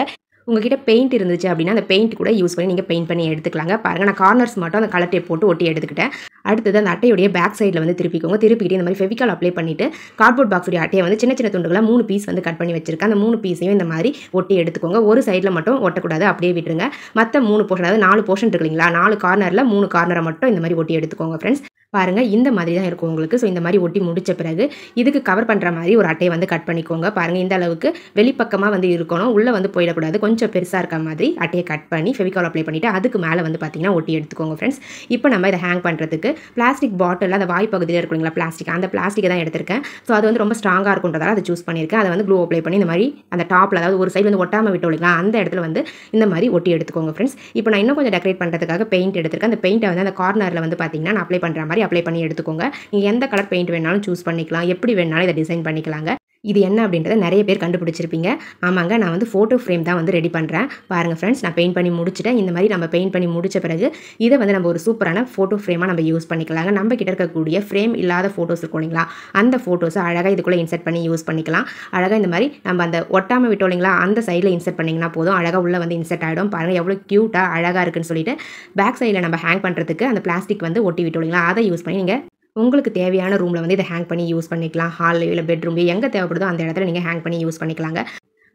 உங்ககிட்ட பெயிண்ட் இருந்துச்சு அப்படின்னா அந்த பெயிண்ட் கூட யூஸ் பண்ணி நீங்கள் பெயிண்ட் பண்ணி எடுத்துக்கலாங்க. பாருங்கள் நான் கார்னர்ஸ் மட்டும் அந்த கலர் டேப் போட்டு ஒட்டி எடுத்துக்கிட்டேன். அடுத்தது அந்த அட்டையுடைய பேக் சைடில் வந்து திருப்பிக்கோங்க. திருப்பிக்கிட்டு இந்த மாதிரி ஃபெவிகால் அப்ளை பண்ணிவிட்டு கார்ட்போர்ட் பாக்ஸுடைய அட்டையை வந்து சின்ன சின்ன துண்டுகளாக 3 பீஸ் வந்து கட் பண்ணி வச்சிருக்கேன். அந்த 3 பீஸையும் இந்த மாதிரி ஒட்டி எடுத்துக்கோங்க. ஒரு சைடில் மட்டும் ஒட்டக்கூடாது, அப்படியே விட்டுருங்க. மற்ற 3 போர்ஷன், அதாவது 4 போர்ஷன் இருக்கு இல்லைங்களா, 4 கார்னரில் 3 கார்னரை மட்டும் இந்த மாதிரி ஒட்டி எடுத்துக்கோங்க ஃப்ரெண்ட்ஸ். பாருங்கள் இந்த மாதிரி தான் இருக்கும் உங்களுக்கு. ஸோ இந்த மாதிரி ஒட்டி முடித்த பிறகு இதுக்கு கவர் பண்ணுற மாதிரி ஒரு அட்டையை வந்து கட் பண்ணிக்கோங்க. பாருங்கள் இந்த அளவுக்கு வெளிப்பக்கமாக வந்து இருக்கணும், உள்ளே வந்து போயிடக்கூடாது. கொஞ்சம் பெருசாக இருக்க மாதிரி அட்டையை கட் பண்ணி ஃபெவிகால் அப்ளை பண்ணிவிட்டு அதுக்கு மேலே வந்து பார்த்தீங்கன்னா ஒட்டி எடுத்துக்கோங்க ஃப்ரெண்ட்ஸ். இப்போ நம்ம இதை ஹேங் பண்ணுறதுக்கு பிளாஸ்டிக் பாட்டில் அந்த வாய் பகுதியில் இருக்குங்களா பிளாஸ்டிக், அந்த பிளாஸ்டிக்கை தான் எடுத்திருக்கேன். ஸோ அது வந்து ரொம்ப ஸ்ட்ராங்காக இருக்குன்றதால அதை சூஸ் பண்ணியிருக்கேன். அதை வந்து க்ளூ அப்ளை பண்ணி இந்த மாதிரி அந்த டாப்பில், அதாவது ஒரு சைடு வந்து ஒட்டாமல் விட்டோம் இல்லைங்களா, அந்த இடத்துல வந்து இந்த மாதிரி ஒட்டி எடுத்துக்கோங்க ஃப்ரெண்ட்ஸ். இப்போ நான் இன்னும் கொஞ்சம் டெக்கரேட் பண்ணுறதுக்காக பெயிண்ட் எடுத்திருக்கேன். அந்த பெயிண்ட்டை வந்து அந்த கார்னரில் வந்து பார்த்தீங்கன்னா நான் அப்ளை பண்ணுற மாதிரி அப்ளை பண்ணி எடுத்துக்கோங்க. நீங்கள் எந்த கலர் பெயிண்ட் வேணாலும் சூஸ் பண்ணிக்கலாம், எப்படி வேணாலும் இதை டிசைன் பண்ணிக்கலாங்க. இது என்ன அப்படின்றத நிறைய பேர் கண்டுபிடிச்சிருப்பீங்க. ஆமாங்க, நான் வந்து ஃபோட்டோ ஃப்ரேம் தான் வந்து ரெடி பண்ணுறேன். பாருங்கள் ஃப்ரெண்ட்ஸ், நான் பெயிண்ட் பண்ணி முடிச்சுட்டேன். இந்த மாதிரி நம்ம பெயிண்ட் பண்ணி முடிச்ச பிறகு இதை வந்து நம்ம ஒரு சூப்பரான ஃபோட்டோ ஃப்ரேமாக நம்ம யூஸ் பண்ணிக்கலாங்க. நம்ம கிட்ட இருக்கக்கூடிய ஃப்ரேம் இல்லாத ஃபோட்டோஸ் இருக்கும் இல்லைங்களா, அந்த ஃபோட்டோஸை அழகாக இதுக்குள்ளே இன்சர்ட் பண்ணி யூஸ் பண்ணிக்கலாம். அழகாக இந்த மாதிரி நம்ம அந்த ஒட்டாமல் விட்டோம் இல்லைங்களா, அந்த சைடில் இன்சர்ட் பண்ணிங்கன்னா போதும், அழகாக உள்ளே வந்து இன்சர்ட் ஆகிடும். பாருங்கள் எவ்வளோ க்யூட்டாக அழகாக இருக்குன்னு சொல்லிட்டு. பேக் சைடில் நம்ம ஹேங் பண்ணுறதுக்கு அந்த பிளாஸ்டிக் வந்து ஒட்டி விட்டோம் இல்லைங்களா, அதை யூஸ் பண்ணி நீங்கள் உங்களுக்கு தேவையான ரூமில் வந்து இதை ஹேங் பண்ணி யூஸ் பண்ணிக்கலாம். ஹால்லையோ இல்லை பெட்ரூம்லையோ எங்கே தேவைப்படுதோ அந்த இடத்துல நீங்கள் ஹேங் பண்ணி யூஸ் பண்ணிக்கலாங்க.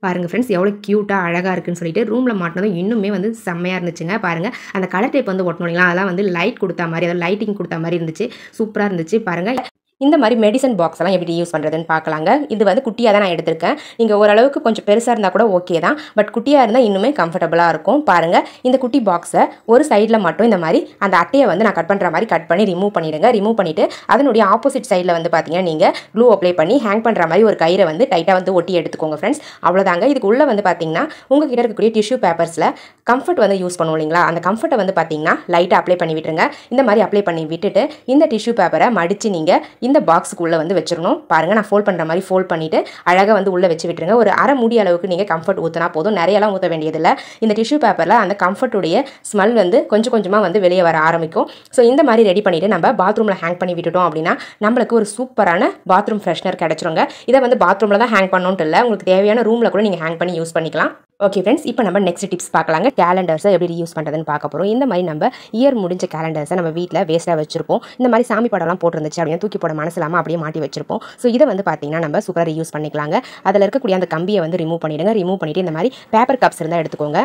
பாருங்கள் ஃப்ரெண்ட்ஸ், எவ்வளோ க்யூட்டாக அழகாக இருக்குன்னு சொல்லிட்டு. ரூமில் மாட்டினதும் இன்னுமே வந்து செம்மையாக இருந்துச்சுங்க. பாருங்கள், அந்த கலர் டேப் வந்து ஒட்டணும் இல்லைங்களா, அதெல்லாம் வந்து லைட் கொடுத்த மாதிரி, அதாவது லைட்டிங் கொடுத்த மாதிரி இருந்துச்சு. சூப்பராக இருந்துச்சு. பாருங்கள், இந்த மாதிரி மெடிசன் பாக்ஸ் எல்லாம் எப்படி யூஸ் பண்ணுறதுன்னு பார்க்கலாங்க. இது வந்து குட்டியாக தான் நான் எடுத்திருக்கேன். நீங்கள் ஓரளவுக்கு கொஞ்சம் பெருசாக இருந்தால் கூட ஓகே தான், பட் குட்டியாக இருந்தால் இன்னுமே கம்ஃபர்டபுளாக இருக்கும். பாருங்கள், இந்த குட்டி பாக்ஸை ஒரு சைடில் மட்டும் இந்த மாதிரி அந்த அட்டையை வந்து நான் கட் பண்ணுற மாதிரி கட் பண்ணி ரிமூவ் பண்ணிடுங்க. ரிமூவ் பண்ணிவிட்டு அதனுடைய ஆப்போசிட் சைடில் வந்து பார்த்தீங்கன்னா நீங்கள் க்ளூ அப்ளை பண்ணி ஹேங் பண்ணுற மாதிரி ஒரு கயிறை வந்து டைட்டாக வந்து ஒட்டி எடுத்துக்கோங்க ஃப்ரெண்ட்ஸ். அவ்வளோதாங்க. இதுக்கு உள்ளே வந்து பார்த்தீங்கன்னா உங்கள் கிட்ட இருக்கக்கூடிய டிஷ்யூ பேப்பர்ஸில் கம்ஃபர்ட் வந்து யூஸ் பண்ணுவோம் இல்லைங்களா, அந்த கம்ஃபர்ட்டை வந்து பார்த்தீங்கன்னா லைட்டாக அப்ளை பண்ணி விட்டுருங்க. இந்த மாதிரி அப்ளை பண்ணி விட்டுட்டு இந்த டிஷ்யூ பேப்பரை மடித்து நீங்கள் இந்த பாக்ஸுக்குள்ளே வந்து வச்சிடணும். பாருங்கள், நான் ஃபோல்ட் பண்ணுற மாதிரி ஃபோல்ட் பண்ணிவிட்டு அழகாக வந்து உள்ளே வச்சு விட்டுருங்க. ஒரு அரை மூடி அளவுக்கு நீங்கள் கம்ஃபர்ட் ஊற்றினா போதும், நிறையெல்லாம் ஊற்ற வேண்டியதில்லை. இந்த டிஷ்யூ பேப்பரில் அந்த கம்ஃபர்ட்டுடைய ஸ்மெல் வந்து கொஞ்சம் கொஞ்சமாக வந்து வெளியே வர ஆரம்பிக்கும். ஸோ இந்த மாதிரி ரெடி பண்ணிவிட்டு நம்ம பாத்ரூமில் ஹேங் பண்ணி விட்டுட்டோம் அப்படின்னா நம்மளுக்கு ஒரு சூப்பரான பாத்ரூம் ஃப்ரெஷ்னர் கிடச்சிருங்க. இதை வந்து பாத்ரூமில் தான் ஹேங் பண்ணணுன்ட்டு இல்லை, உங்களுக்கு தேவையான ரூமில் கூட நீங்கள் ஹேங் பண்ணி யூஸ் பண்ணிக்கலாம். ஓகே ஃப்ரெண்ட்ஸ், இப்போ நம்ம நெக்ஸ்ட் டிப்ஸ் பார்க்கலாங்க. கேலண்டர்ஸை எப்படி யூஸ் பண்ணுறதுன்னு பார்க்க போகிறோம். இந்த மாதிரி நம்ம இயர் முடிஞ்ச கேலண்டர்ஸை நம்ம வீட்டில் வேஸ்ட்டாக வச்சிருப்போம். இந்த மாதிரி சாமி படம்லாம் போட்டுருந்துச்சு அப்படின்னு தூக்கி போட மனசு இல்லாமல் அப்படியே மாட்டி வச்சிருப்போம். ஸோ இதை வந்து பார்த்தீங்கன்னா நம்ம சூப்பராக யூஸ் பண்ணிக்கலாங்க. அதில் இருக்கக்கூடிய அந்த கம்பியை வந்து ரிமூவ் பண்ணிவிடுங்க. ரிமூவ் பண்ணிவிட்டு இந்த மாதிரி பேப்பர் கப்ஸ் இருந்தால் எடுத்துக்கோங்க.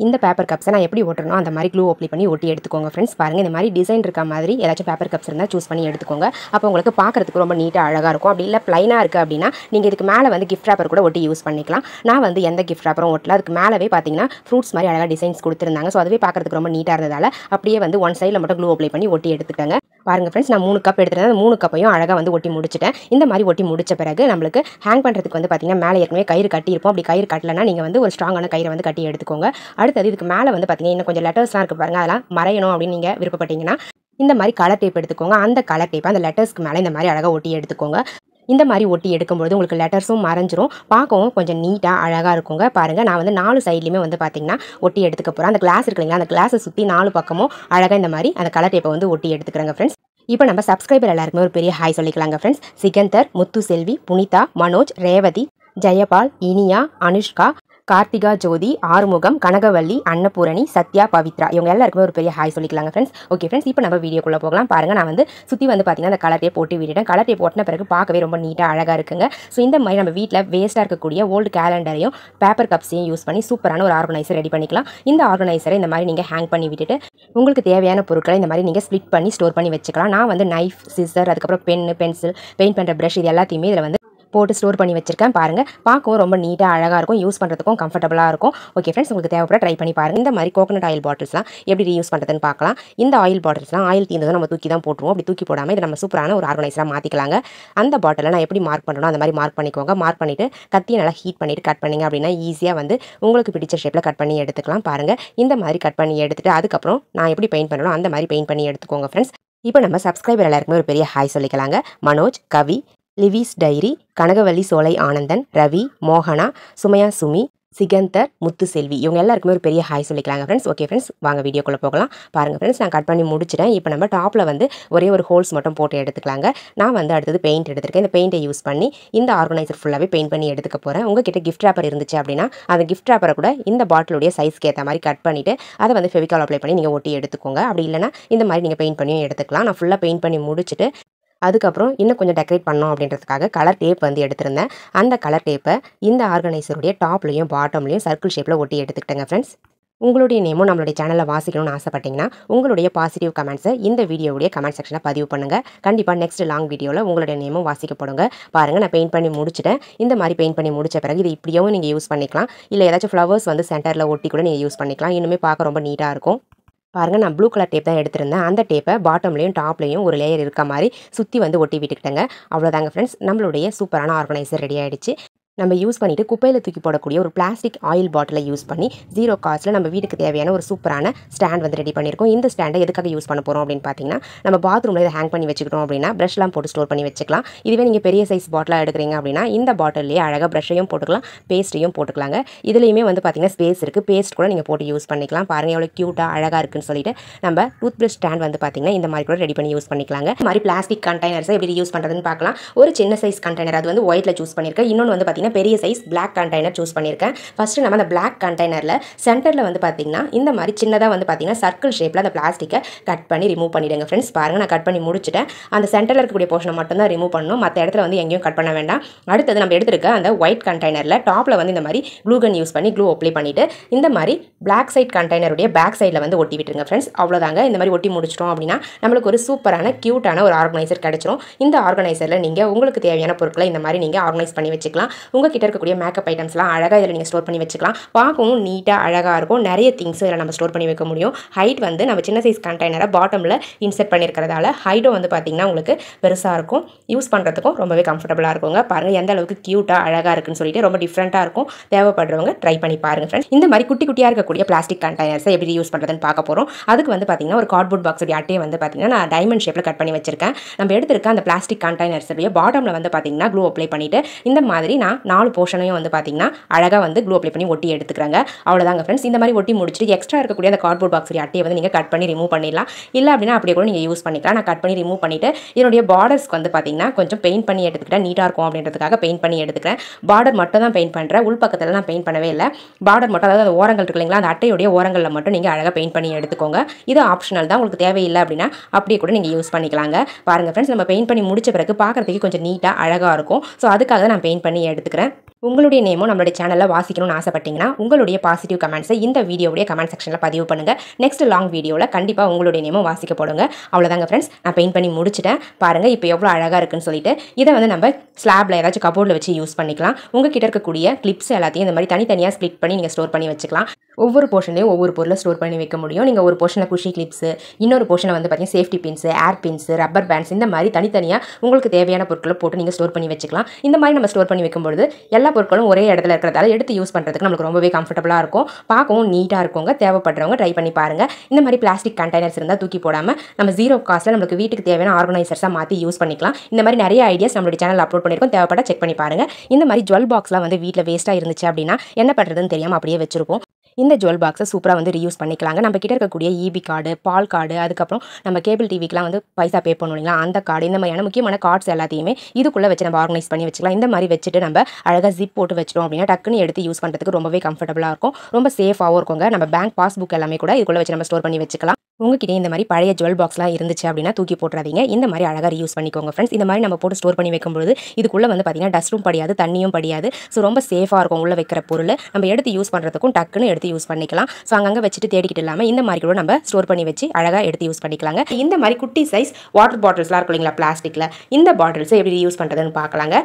இந்த பேப்பர் கப்ஸை நான் எப்படி ஒட்டணும் அந்த மாதிரி க்ளூ அப்ளை பண்ணி ஒட்டி எடுத்துக்கோங்க ஃப்ரெண்ட்ஸ். பாருங்கள், இந்த மாதிரி டிசைன் இருக்க மாதிரி ஏதாச்சும் பேப்பர் கப்ஸ் இருந்தால் சூஸ் பண்ணி எடுத்துக்கோங்க. அப்போ உங்களுக்கு பார்க்குறதுக்கு ரொம்ப நீட்டாக அழகாக இருக்கும். அப்படி இல்லை ப்ளைனாக இருக்குது அப்படின்னா நீங்கள் இதுக்கு மேலே வந்து கிஃப்ட் ரேப்பர் கூட ஒட்டி யூஸ் பண்ணிக்கலாம். நான் வந்து எந்த கிஃப்ட் ரேப்பரும் ஒட்டல, அதுக்கு மேலவே பார்த்தீங்கன்னா ஃப்ரூட்ஸ் மாதிரி அழகாக டிசைன்ஸ் கொடுத்துருந்தாங்க. ஸோ அதுவே பார்க்குறதுக்கு ரொம்ப நீட்டாக இருந்ததால் அப்படியே வந்து ஒன் சைடில் மட்டும் க்ளூ அப்ளை பண்ணி ஒட்டி எடுத்துக்கோங்க. பாருங்கள் ஃப்ரெண்ட்ஸ், நான் 3 கப் எடுத்துருந்தேன். அந்த 3 கப்பையும் அழகாக வந்து ஒட்டி முடிச்சிட்டேன். இந்த மாதிரி ஒட்டி முடிச்ச பிறகு நம்மளுக்கு ஹேங் பண்ணுறதுக்கு வந்து பார்த்தீங்கன்னா மேலே ஏற்கனவே கயிறு கட்டியிருப்போம். அப்படி கயிறு கட்டலைன்னா நீங்கள் வந்து ஒரு ஸ்ட்ராங்கான கயிறை வந்து கட்டி எடுத்துக்கோங்க. அடுத்தது இதுக்கு மேலே வந்து பார்த்தீங்கன்னா இன்னும் கொஞ்சம் லெட்டர்ஸ்லாம் இருக்குது பாருங்கள், அதெல்லாம் மறையணும் அப்படின்னு நீங்கள் விருப்பப்பட்டீங்கன்னா இந்த மாதிரி கலர் டேப் எடுத்துக்கோங்க. அந்த கலர் டேப்பை அந்த லெட்டர்ஸ்க்கு மேலே இந்த மாதிரி அழகாக ஒட்டி எடுத்துக்கோங்க. இந்த மாதிரி ஒட்டி எடுக்கும்போது உங்களுக்கு லெட்டர்ஸும் மறைஞ்சிரும், பார்க்கவும் கொஞ்சம் நீட்டாக அழகாக இருக்குங்க. பாருங்கள், நான் வந்து 4 சைட்லையுமே வந்து பார்த்தீங்கன்னா ஒட்டி எடுத்துக்க போகிறேன். அந்த கிளாஸ் இருக்குங்களா, அந்த கிளாஸை சுற்றி 4 பக்கமும் அழகாக இந்த மாதிரி அந்த கலர் டேப்பை வந்து ஒட்டி எடுத்துக்கிறேங்க ஃப்ரெண்ட்ஸ். இப்போ நம்ம சப்ஸ்கிரைபர் எல்லாருக்குமே ஒரு பெரிய ஹாய் சொல்லிக்கலாங்க ஃப்ரெண்ட்ஸ். சிகந்தர், முத்துசெல்வி, புனிதா, மனோஜ், ரேவதி, ஜெயபால், இனியா, அனுஷ்கா, கார்த்திகா, ஜோதி, ஆறுமுகம், கனகவல்லி, அன்னபூரணி, சத்யா, பவித்ரா, இவங்க எல்லாருக்குமே ஒரு பெரிய ஹாய் சொல்லிக்கலாங்க ஃப்ரெண்ட்ஸ். ஓகே ஃப்ரெண்ட்ஸ், இப்போ நம்ம வீடியோக்குள்ளே போகலாம். பாருங்கள், நான் வந்து சுற்றி வந்து பார்த்தீங்கன்னா அந்த கலர் டேப் போட்டு விட்டுட்டேன். கலர் டேப் போட்டின பிறகு பார்க்கவே ரொம்ப நீட்டாக அழகாக இருக்குங்க. ஸோ இந்த மாதிரி நம்ம வீட்டில் வேஸ்ட்டாக இருக்கக்கூடிய ஓல்டு கேலண்டரையும் பேப்பர் கப்ஸையும் யூஸ் பண்ணி சூப்பரான ஒரு ஆர்கனைசர் ரெடி பண்ணிக்கலாம். இந்த ஆர்கனைசரை இந்த மாதிரி நீங்கள் ஹேங் பண்ணி விட்டுட்டு உங்களுக்கு தேவையான பொருட்களை இந்த மாதிரி நீங்கள் ஸ்ப்ளிட் பண்ணி ஸ்டோர் பண்ணி வச்சுக்கலாம். நான் வந்து நைஃப், சிசர், அதுக்கப்புறம் பென்னு, பென்சில், பெயிண்ட் பண்ணுற ப்ரஷ், இது எல்லாத்தையுமே இதில் வந்து போட்டு ஸ்டோர் பண்ணி வச்சிருக்கேன். பாருங்கள், பார்க்கவும் ரொம்ப நீட்டாக அழகாக இருக்கும், யூஸ் பண்ணுறதுக்கும் கம்ஃபர்டபுளாக இருக்கும். ஓகே ஃப்ரெண்ட்ஸ், உங்களுக்கு தேவைப்பட ட்ரை பண்ணி பாருங்கள். இந்த மாதிரி கோகனட் ஆயில் பாட்டில்ஸ்லாம் எப்படி யூஸ் பண்ணுறதுன்னு பார்க்கலாம். இந்த ஆயில் பாட்டில்ஸ்லாம் ஆயில் தீர்ந்ததும் நம்ம தூக்கி தான் போட்டுருவோம். அப்படி தூக்கி போடாமல் இதை நம்ம சூப்பரான ஒரு ஆர்கனைசராக மாற்றிக்கலாங்க. அந்த பாட்டிலை நான் எப்படி மார்க் பண்ணணும் அந்த மாதிரி மார்க் பண்ணிக்கோங்க. மார்க் பண்ணிவிட்டு கத்தியை நல்லா ஹீட் பண்ணிவிட்டு கட் பண்ணிங்க அப்படின்னா ஈஸியாக வந்து உங்களுக்கு பிடிச்ச ஷேப்பில் கட் பண்ணி எடுத்துக்கலாம். பாருங்கள், இந்த மாதிரி கட் பண்ணி எடுத்துகிட்டு அதுக்கப்புறம் நான் எப்படி பெயிண்ட் பண்ணணும் அந்த மாதிரி பெயிண்ட் பண்ணி எடுத்துக்கோங்க ஃப்ரெண்ட்ஸ். இப்போ நம்ம சப்ஸ்கிரைபர் எல்லாருக்குமே ஒரு பெரிய ஹாய் சொல்லிக்கலாங்க. மனோஜ், கவி, லிவிஸ் டைரி, கனகவல்லி சோலை ஆனந்தன், ரவி, மோகனா, சுமையா சுமி, சிகந்தர், முத்துசெல்வி, இவங்க எல்லாருக்குமே ஒரு பெரிய ஹாய் சொல்லிக்கலாங்க ஃப்ரெண்ட்ஸ். ஓகே ஃப்ரெண்ட்ஸ், வாங்க வீடியோக்குள்ளே போகலாம். பாருங்கள் ஃப்ரெண்ட்ஸ், நான் கட் பண்ணி முடிச்சிட்டேன். இப்போ நம்ம டாப்பில் வந்து ஒரே ஒரு ஹோல்ஸ் மட்டும் போட்டு எடுத்துக்கலாங்க. நான் வந்து அடுத்தது பெயிண்ட் எடுத்துருக்கேன். இந்த பெயிண்ட்டை யூஸ் பண்ணி இந்த ஆர்கனைசர் ஃபுல்லாகவே பெயிண்ட் பண்ணி எடுத்துக்க போகிறேன். உங்ககிட்ட கிஃப்ட் ரேப்பர் இருந்துச்சு அப்படின்னா அந்த கிஃப்ட் ரேப்பரை கூட இந்த பாட்டிலுடைய சைஸ்க்கு ஏற்ற மாதிரி கட் பண்ணிவிட்டு அதை வந்து ஃபெவிகால் அப்ளை பண்ணி நீங்கள் ஒட்டி எடுத்துக்கோங்க. அப்படி இல்லைனா இந்த மாதிரி நீங்கள் பெயிண்ட் பண்ணியும் எடுத்துக்கலாம். நான் ஃபுல்லாக பெயிண்ட் பண்ணி முடிச்சுட்டு அதுக்கப்புறம் இன்னும் கொஞ்சம் டெக்கரேட் பண்ணோம் அப்படின்றதுக்காக கலர் டேப் வந்து எடுத்திருந்தேன். அந்த கலர் டேப்பை இந்த ஆர்கனைசருடைய டாப்லையும் பாட்டம்லையும் சர்க்கிள் ஷேப்பில் ஒட்டி எடுத்துக்கிட்டேங்க ஃப்ரெண்ட்ஸ். உங்களுடைய நேமும் நம்மளுடைய சேனலில் வாசிக்கணும்னு ஆசைப்பட்டீங்கன்னா உங்களுடைய பாசிட்டிவ் கமெண்ட்ஸை இந்த வீடியோவுடைய கமெண்ட் செக்ஷனில் பதிவு பண்ணுங்கள். கண்டிப்பாக நெக்ஸ்ட் லாங் வீடியோவில் உங்களுடைய நேமும் வாசிக்கப்படுங்க. பாருங்கள், நான் பெயிண்ட் பண்ணி முடிச்சிட்டேன். இந்த மாதிரி பெயிண்ட் பண்ணி முடிச்ச பிறகு இது இப்படியும் நீங்கள் யூஸ் பண்ணிக்கலாம். இல்லை ஏதாச்சும் ஃப்ளவர்ஸ் வந்து சென்டரில் ஒட்டி கூட நீங்கள் யூஸ் பண்ணிக்கலாம். இன்னுமே பார்க்க ரொம்ப நீட்டாக இருக்கும். பாருங்கள், நான் ப்ளூ கலர் டேப் தான் எடுத்திருந்தேன். அந்த டேப்பை பாட்டம்லையும் டாப்லையும் ஒரு லேயர் இருக்க மாதிரி சுற்றி வந்து ஒட்டி விட்டுக்கிட்டேங்க. அவ்வளோதாங்க ஃப்ரெண்ட்ஸ், நம்மளுடைய சூப்பரான ஆர்கனைசர் ரெடி ஆகிடுச்சு. நம்ம யூஸ் பண்ணிட்டு குப்பையில் தூக்கி போடக்கூடிய ஒரு பிளாஸ்டிக் ஆயில் பாட்டிலை யூஸ் பண்ணி 0 காஸ்ட்டில் நம்ம வீட்டுக்கு தேவையான ஒரு சூப்பரான ஸ்டாண்ட் வந்து ரெடி பண்ணியிருக்கோம். இந்த ஸ்டாண்டை எதுக்காக யூஸ் பண்ண போகிறோம் அப்படின்னு பார்த்தீங்கன்னா, நம்ம பாத்ரூமில் இதை ஹேங் பண்ணி வச்சுக்கிட்டோம் அப்படின்னா ப்ரஷ்லாம் போட்டு ஸ்டோர் பண்ணி வச்சுக்கலாம். இதுவே நீங்கள் பெரிய சைஸ் பாட்டிலாக எடுக்கிறீங்க அப்படின்னா இந்த பாட்டிலே அழகாக ப்ரஷ்ஷையும் போட்டுக்கலாம், பேஸ்ட்டையும் போட்டுக்கலாங்க. இதுலேயுமே வந்து பார்த்தீங்கன்னா ஸ்பேஸ் இருக்குது, பேஸ்ட் கூட நீங்கள் போட்டு யூஸ் பண்ணிக்கலாம். பாருங்கள் எவ்வளோ க்யூட்டாக அழகாக இருக்குன்னு சொல்லிட்டு நம்ம டூத் ப்ரஷ் ஸ்டாண்ட் வந்து பார்த்தீங்கன்னா இந்த மாதிரி கூட ரெடி பண்ணி யூஸ் பண்ணிக்கலாங்க. இந்த மாதிரி பிளாஸ்டிக் கண்டெய்னர்ஸை எப்படி யூஸ் பண்ணுறதுன்னு பார்க்கலாம். ஒரு சின்ன சைஸ் கண்டெய்னர் அது வந்து ஒயிட்டில் சூஸ் பண்ணியிருக்கேன். இன்னொன்று வந்து பார்த்தீங்கன்னா பெரிய சைஸ் பிளாக் கண்டெய்னர் சூஸ் பண்ணியிருக்கேன். ஃபர்ஸ்ட் நம்ம அந்த பிளாக் கண்டெய்னரில் சென்டரில் வந்து பார்த்தீங்கன்னா இந்த மாதிரி சின்னதாக வந்து பார்த்தீங்கன்னா சர்க்கிள் ஷேப்பில் அந்த பிளாஸ்டிக்கை கட் பண்ணி ரிமூவ் பண்ணிடுங்க ஃப்ரெண்ட்ஸ். பாருங்கள் நான் கட் பண்ணி முடிச்சுட்டேன். அந்த சென்டரில் இருக்கக்கூடிய போர்ஷனை மட்டும் தான் ரிமூவ் பண்ணணும், மற்ற இடத்துல வந்து எங்கேயும் கட் பண்ண வேண்டாம். அடுத்தது நம்ம எடுத்துருக்க அந்த ஒயிட் கண்டெய்னரில் டாப்பில் வந்து இந்த மாதிரி க்ளூ கன் யூஸ் பண்ணி க்ளூ அப்ளை பண்ணிவிட்டு இந்த மாதிரி பிளாக் சைட் கண்டெய்னருடைய பேக் சைடில் வந்து ஒட்டி விட்டுருங்க ஃப்ரெண்ட்ஸ். அவ்வளோதாங்க. இந்த மாதிரி ஒட்டி முடிச்சிட்டோம் அப்படின்னா நம்மளுக்கு ஒரு சூப்பரான க்யூட்டான ஒரு ஆர்கனைசர் கிடைச்சிரும். இந்த ஆர்கனைசரில் நீங்கள் உங்களுக்கு தேவையான பொருட்களை இந்த மாதிரி நீங்கள் ஆர்கனைஸ் பண்ணி வச்சுக்கலாம். உங்ககிட்ட இருக்கக்கூடிய மேக்கப் ஐட்டம்ஸ்லாம் அழகாக இதில் நீங்கள் ஸ்டோர் பண்ணி வச்சுக்கலாம். பார்க்கவும் நீட்டாக அழகாக இருக்கும். நிறைய திங்ஸும் இதில் நம்ம ஸ்டோர் பண்ணி வைக்க முடியும். ஹைட் வந்து நம்ம சின்ன சைஸ் கண்டெய்னரை பாட்டமில் இன்செர்ட் பண்ணியிருக்கிறதால ஹைட்டும் வந்து பார்த்திங்கன்னா உங்களுக்கு பெருசாக இருக்கும். யூஸ் பண்ணுறதுக்கும் ரொம்பவே கம்ஃபர்டபுளாக இருக்குங்க. பாருங்கள் எந்த அளவுக்கு க்யூட்டாக அழகாக இருக்குன்னு சொல்லிட்டு ரொம்ப டிஃப்ரெண்ட்டாக இருக்கும். தேவைப்படுறவங்க ட்ரை பண்ணி பாருங்கள் ஃப்ரெண்ட்ஸ். இந்த மாதிரி குட்டி குட்டியாக இருக்கக்கூடிய பிளாஸ்டிக் கண்டெய்னர்ஸை எப்படி யூஸ் பண்ணுறதுன்னு பார்க்க போகிறோம். அதுக்கு வந்து பார்த்திங்கன்னா ஒரு கார்ட்போர்ட் பாக்ஸுடைய அட்டையை வந்து பார்த்திங்கன்னா நான் டைமண்ட் ஷேப்பில் கட் பண்ணி வச்சிருக்கேன். நம்ம எடுத்திருக்க அந்த பிளாஸ்டிக் கண்டெய்னர்ஸுடைய பாட்டமில் வந்து பார்த்திங்கன்னா க்ளூ அப்ளை பண்ணிவிட்டு இந்த மாதிரி நான் 4 போர்ஷனையும் வந்து பார்த்திங்கன்னா அழகாக வந்து க்ளூ அப்ளை பண்ணி ஒட்டி எடுத்துக்கிறாங்க. அவ்வளோதாங்க ஃப்ரெண்ட்ஸ். இந்த மாதிரி ஒட்டி முடிச்சுட்டு எக்ஸ்ட்ரா இருக்கக்கூடிய அந்த கார்ட்போர்ட் பாக்ஸுடைய அட்டையை வந்து நீங்கள் கட் பண்ணி ரிமூவ் பண்ணிடலாம். இல்லை அப்படின்னா அப்படியே கூட நீங்கள் யூஸ் பண்ணிக்கலாம். நான் கட் பண்ணி ரிமூவ் பண்ணிவிட்டு இதனுடைய பார்டர்ஸ்க்கு வந்து பார்த்திங்கன்னா கொஞ்சம் பெயிண்ட் பண்ணி எடுத்துக்கிட்டேன், நீட்டாக இருக்கும் அப்படின்றதுக்காக பெயிண்ட் பண்ணி எடுத்துக்கிறேன். பார்டர் மட்டும் தான் பெயிண்ட் பண்ணுறேன், உள் பக்கத்தில் நான் பெயிண்ட் பண்ணவே இல்லை. பார்டர் மட்டும், அதாவது அந்த ஓரங்கள் இருக்கு இல்லைங்களா, அந்த அட்டையுடைய ஓரங்களில் மட்டும் நீங்கள் அழகாக பெயிண்ட் பண்ணி எடுத்துக்கோங்க. இது ஆப்ஷனல் தான், உங்களுக்கு தேவையில்லை அப்படின்னா அப்படியே கூட நீங்கள் யூஸ் பண்ணிக்கலாங்க. பாருங்கள் ஃப்ரெண்ட்ஸ், நம்ம பெயிண்ட் பண்ணி முடிச்ச பிறகு பார்க்குறதுக்கு கொஞ்சம் நீட்டாக அழகாக இருக்கும். ஸோ அதுக்காக தான் நான் பெயிண்ட் பண்ணி எடுத்துக்கிறேன். உங்களுடைய நேமும் நம்மளுடைய சேனலில் வாசிக்கணும்னு ஆசைப்பட்டீங்கன்னா உங்களுடைய பாசிட்டிவ் கமெண்ட்ஸை இந்த வீடியோவுடைய கமெண்ட் செக்ஷனில் பதிவு பண்ணுங்கள். நெக்ஸ்ட் லாங் வீடியோவில் கண்டிப்பாக உங்களுடைய நேமும் வாசிக்கப்படுங்க. அவ்வளோதாங்க ஃப்ரெண்ட்ஸ், நான் பெயிண்ட் பண்ணி முடிச்சிட்டேன். பாருங்கள் இப்போ எவ்வளோ அழகாக இருக்குன்னு சொல்லிட்டு இதை வந்து நம்ம ஸ்லாபில் ஏதாச்சும் கபோர்டில் வச்சு யூஸ் பண்ணிக்கலாம். உங்ககிட்ட இருக்கக்கூடிய கிளிப்ஸ் எல்லாத்தையும் இந்த மாதிரி தனித்தனியாக ஸ்ப்ளிட் பண்ணி நீங்கள் ஸ்டோர் பண்ணி வச்சுக்கலாம். ஒவ்வொரு போர்ஷன்லையும் ஒவ்வொரு பொருளை ஸ்டோர் பண்ணி வைக்க முடியும். நீங்கள் ஒரு போர்ஷனில் குஷி கிளிப்ஸு, இன்னொரு போர்ஷனை வந்து பார்த்தீங்கன்னா சேஃப்டி பின்ஸு, ஏர் பின்ஸு, ரப்பர் பேண்ட்ஸ், இந்த மாதிரி தனித்தனியாக உங்களுக்கு தேவையான பொருட்களை போட்டு நீங்கள் ஸ்டோர் பண்ணி வச்சுக்கலாம். இந்த மாதிரி நம்ம ஸ்டோர் பண்ணி வைக்கும்போது எல்லா பொருட்களும் ஒரே இடத்துல இருக்கிறதால எடுத்து யூஸ் பண்ணுறதுக்கு நமக்கு ரொம்பவே கம்ஃபர்டபுளாக இருக்கும். பார்க்கவும் நீட்டாக இருக்குங்க. தேவைப்படுறவங்க ட்ரை பண்ணி பாருங்கள். இந்த மாதிரி பிளாஸ்டிக் கண்டெய்னர்ஸ் இருந்தால் தூக்கி போடாமல் நம்ம 0 காஸ்ட்டில் நமக்கு வீட்டுக்கு தேவையான ஆர்கனைசர்ஸாக மாற்றி யூஸ் பண்ணிக்கலாம். இந்த மாதிரி நிறைய ஐடியாஸ் நம்மளுடைய சேனல் அப்லோட் பண்ணியிருக்கோம். தேவைப்பட்ட செக் பண்ணி பாருங்கள். இந்த மாதிரி ஜுவல் பாக்ஸ்லாம் வந்து வீட்டில் வேஸ்ட்டாக இருந்துச்சு அப்படின்னா என்ன பண்ணுறதுன்னு தெரியாமல் அப்படியே வச்சிருப்போம். இந்த ஜுவல் பாக்ஸை சூப்பராக வந்து ரீயூஸ் பண்ணிக்கலாங்க. நம்ம கிட்ட இருக்கக்கூடிய EB கார்டு, பால் கார்டு, அதுக்கப்புறம் நம்ம கேபிள் டிவிக்கெலாம் வந்து பைசா பே பண்ணணும் இல்லைங்களா, அந்த கார்டு, இந்த மாதிரியான முக்கியமான கார்ட்ஸ் எல்லாத்தையுமே இதுக்குள்ளே வச்சு நம்ம ஆர்கனைஸ் பண்ணி வச்சுக்கலாம். இந்த மாதிரி வச்சுட்டு நம்ம அழகாக ஜிப் போட்டு வச்சிட்டோம் அப்படின்னா டக்குன்னு எடுத்து யூஸ் பண்ணுறதுக்கு ரொம்பவே கம்ஃபர்டபுளாக இருக்கும். ரொம்ப சேஃபாகவும் இருக்குங்க. நம்ம பேங்க் பாஸ்புக் எல்லாமே கூட இதுக்குள்ளே வச்சு நம்ம ஸ்டோர் பண்ணி வச்சுக்கலாம். உங்ககிட்ட இந்த மாதிரி பழைய ஜுவல் பாக்ஸ்லாம் இருந்துச்சு அப்படின்னா தூக்கி போட்டுறாதீங்க. இந்த மாதிரி அழகாக யூஸ் பண்ணிக்கோங்க ஃப்ரெண்ட்ஸ். இந்த மாதிரி நம்ம போட்டு ஸ்டோர் பண்ணி வைக்கும்போது இதுக்குள்ளே வந்து பார்த்தீங்கன்னா டஸ்ட்டும் படியாது, தண்ணியும் படியாது. ஸோ ரொம்ப சேஃபாக இருக்கும். உள்ளே வைக்கிற பொருள் நம்ம எடுத்து யூஸ் பண்ணுறதுக்கும் டக்குன்னு எடுத்து யூஸ் பண்ணிக்கலாம். ஸோ அங்கங்கே வச்சுட்டு தேடிக்கிட்டு இல்லாமல் இந்த மாதிரி கூட நம்ம ஸ்டோர் பண்ணி வச்சு அழகாக எடுத்து யூஸ் பண்ணிக்கலாங்க. இந்த மாதிரி குட்டி சைஸ் வாட்டர் பாட்டில்ஸ்லாம் இருக்கும் இல்லைங்களா பிளாஸ்டிக்கில், இந்த பாட்டில்ஸை எப்படி யூஸ் பண்ணுறதுன்னு பார்க்கலாங்க.